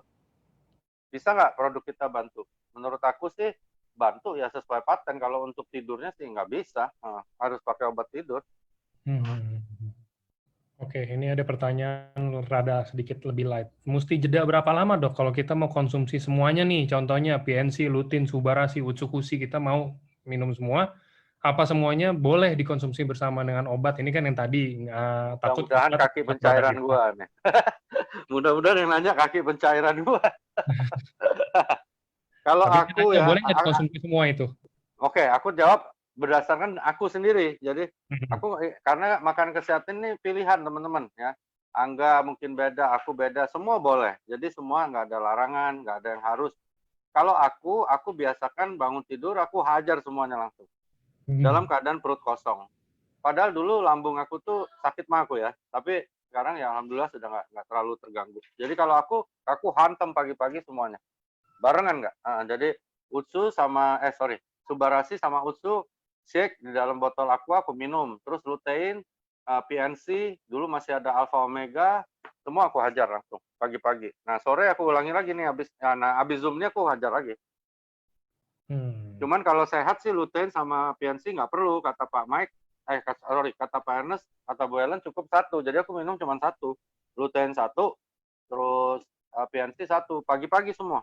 S1: Bisa nggak produk kita bantu? Menurut aku sih bantu ya sesuai paten. Kalau untuk tidurnya sih nggak bisa, harus pakai obat tidur.
S2: Oke, ini ada pertanyaan rada sedikit lebih light. Mesti jeda berapa lama, Dok, kalau kita mau konsumsi semuanya nih? Contohnya PNC, lutein, subarasi, utsukusi, kita mau minum semua. Apa semuanya boleh dikonsumsi bersama dengan obat? Ini kan yang tadi takut
S1: Mudah-mudahan kaki pencairan gua nih. Mudah-mudahan yang nanya kaki pencairan gua. Kalau aku ya,
S2: boleh nggak dikonsumsi semua itu?
S1: Oke, aku jawab berdasarkan aku sendiri. Jadi aku karena makanan kesehatan ini pilihan teman-teman ya. Angga mungkin beda, aku beda, semua boleh. Jadi semua nggak ada larangan, nggak ada yang harus. Kalau aku biasakan bangun tidur, aku hajar semuanya langsung. Dalam keadaan perut kosong. Padahal dulu lambung aku tuh sakit mah aku ya. Tapi sekarang ya alhamdulillah sudah nggak terlalu terganggu. Jadi kalau aku hantem pagi-pagi semuanya. Barengan nggak? Jadi UTSU sama subarasi sama UTSU shake di dalam botol aku minum. Terus lutein, PNC, dulu masih ada alpha omega, semua aku hajar langsung pagi-pagi. Nah sore aku ulangi lagi nih habis zoomnya aku hajar lagi. Cuman kalau sehat sih lutein sama PNC nggak perlu, kata Pak Mike, kata Pak Ernest, kata Bu Ellen cukup 1. Jadi aku minum cuma 1. Lutein 1, terus PNC 1, pagi-pagi semua.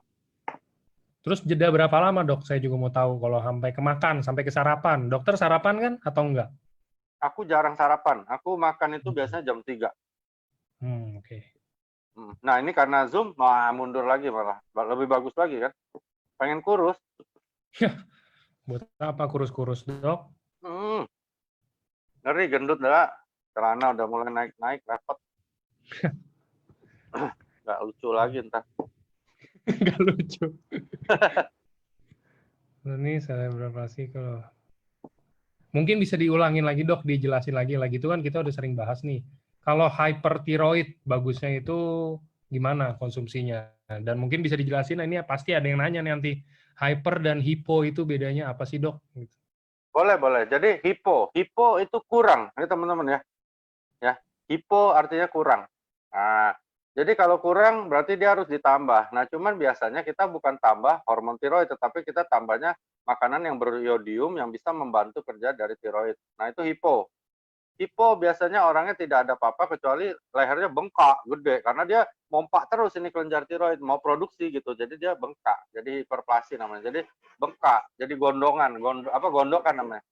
S2: Terus jeda berapa lama, Dok? Saya juga mau tahu kalau sampai ke makan, sampai ke sarapan. Dokter sarapan kan atau enggak?
S1: Aku jarang sarapan. Aku makan itu biasanya jam 3.
S2: Oke.
S1: Nah, ini karena Zoom, mundur lagi malah. Lebih bagus lagi kan. Pengen kurus.
S2: Buat apa kurus-kurus, Dok?
S1: Ngeri, gendut dah. Celana udah mulai naik-naik, repot. Nggak lucu lagi ntar.
S2: Nggak lucu. Ini saya berapa sih kalau mungkin bisa diulangin lagi, Dok, dijelasin lagi itu kan kita udah sering bahas nih. Kalau hypertiroid bagusnya itu gimana konsumsinya? Dan mungkin bisa dijelasin, ini pasti ada yang nanya nih nanti, hyper dan hipo itu bedanya apa sih, Dok?
S1: Boleh, boleh. Jadi hipo itu kurang, ini teman-teman ya. Ya, hipo artinya kurang. Nah, jadi kalau kurang berarti dia harus ditambah. Nah, cuman biasanya kita bukan tambah hormon tiroid, tetapi kita tambahnya makanan yang beriodium yang bisa membantu kerja dari tiroid. Nah, itu hipo. Hipo biasanya orangnya tidak ada apa-apa kecuali lehernya bengkak, gede, karena dia mompak terus ini kelenjar tiroid, mau produksi gitu, jadi dia bengkak, jadi hiperplasi namanya, jadi bengkak, jadi gondongan, gondokan namanya.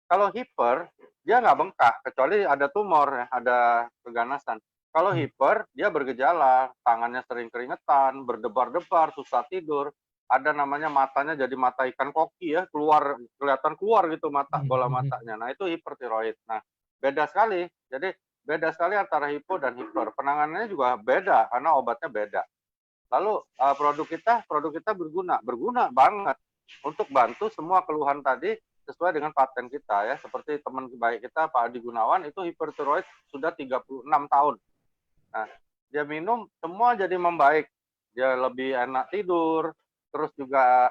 S1: Kalau hiper, dia nggak bengkak, kecuali ada tumor ya, ada keganasan. Kalau hiper, dia bergejala, tangannya sering keringetan, berdebar-debar, susah tidur, ada namanya matanya jadi mata ikan koki ya, kelihatan keluar gitu mata, bola matanya. Nah, itu hipertiroid. Nah, beda sekali. Jadi, beda sekali antara hipo dan hiper. Penanganannya juga beda, karena obatnya beda. Lalu produk kita berguna banget untuk bantu semua keluhan tadi sesuai dengan paten kita ya. Seperti teman baik kita Pak Adi Gunawan itu hipertiroid sudah 36 tahun. Nah, dia minum semua jadi membaik. Dia lebih enak tidur, terus juga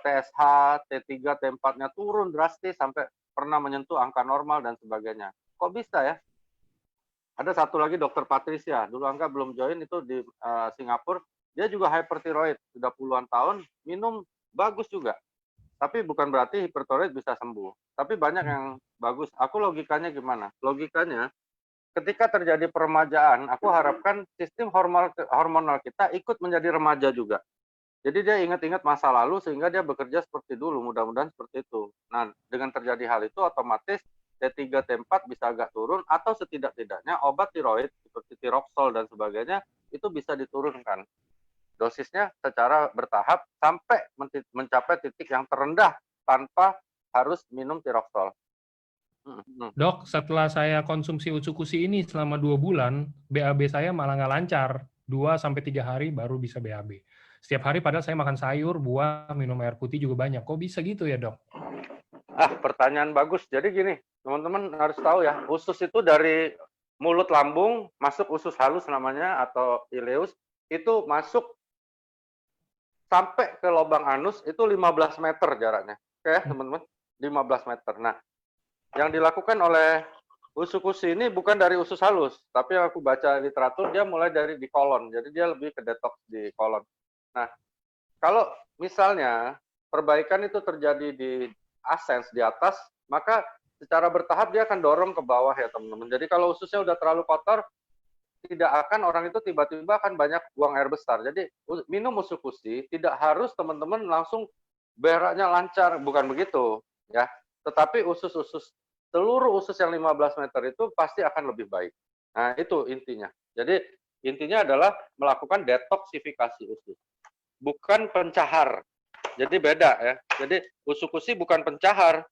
S1: TSH, T3, T4-nya turun drastis sampai pernah menyentuh angka normal dan sebagainya. Kok bisa ya? Ada satu lagi dokter Patricia, dulu Angga belum join itu di Singapura, dia juga hypertiroid, sudah puluhan tahun, minum bagus juga. Tapi bukan berarti hipertiroid bisa sembuh. Tapi banyak yang bagus. Aku logikanya gimana? Logikanya, ketika terjadi peremajaan, aku harapkan sistem hormonal kita ikut menjadi remaja juga. Jadi dia ingat-ingat masa lalu sehingga dia bekerja seperti dulu, mudah-mudahan seperti itu. Nah, dengan terjadi hal itu otomatis T3, T4 bisa agak turun atau setidak-tidaknya obat tiroid seperti tiroxol dan sebagainya itu bisa diturunkan dosisnya secara bertahap sampai mencapai titik yang terendah tanpa harus minum tiroxol.
S2: Dok, setelah saya konsumsi Utsukushi ini selama 2 bulan, BAB saya malah nggak lancar. 2-3 hari baru bisa BAB. Setiap hari padahal saya makan sayur, buah, minum air putih juga banyak. Kok bisa gitu ya, Dok?
S1: Pertanyaan bagus. Jadi gini, teman-teman harus tahu ya, usus itu dari mulut lambung masuk usus halus namanya atau ileus, itu masuk sampai ke lubang anus itu 15 meter jaraknya. Oke ya, teman-teman? 15 meter. Nah, yang dilakukan oleh Utsukushi ini bukan dari usus halus, tapi aku baca literatur dia mulai dari di kolon. Jadi dia lebih ke detox di kolon. Nah, kalau misalnya perbaikan itu terjadi di ascens di atas, maka secara bertahap dia akan dorong ke bawah ya teman-teman. Jadi kalau ususnya udah terlalu kotor, tidak akan orang itu tiba-tiba akan banyak buang air besar. Jadi minum Utsukushi tidak harus teman-teman langsung beraknya lancar, bukan begitu ya. Tetapi seluruh usus yang 15 meter itu pasti akan lebih baik. Nah, itu intinya. Jadi intinya adalah melakukan detoksifikasi usus, bukan pencahar. Jadi beda ya. Jadi Utsukushi bukan pencahar.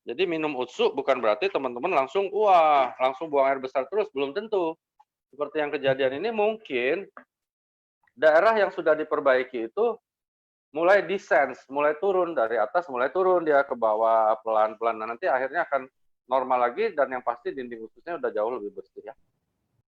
S1: Jadi minum utsu bukan berarti teman-teman langsung langsung buang air besar terus, belum tentu. Seperti yang kejadian ini mungkin daerah yang sudah diperbaiki itu mulai descends, mulai turun dari atas, mulai turun dia ke bawah pelan-pelan. Nah, nanti akhirnya akan normal lagi dan yang pasti dinding ususnya udah jauh lebih bersih ya.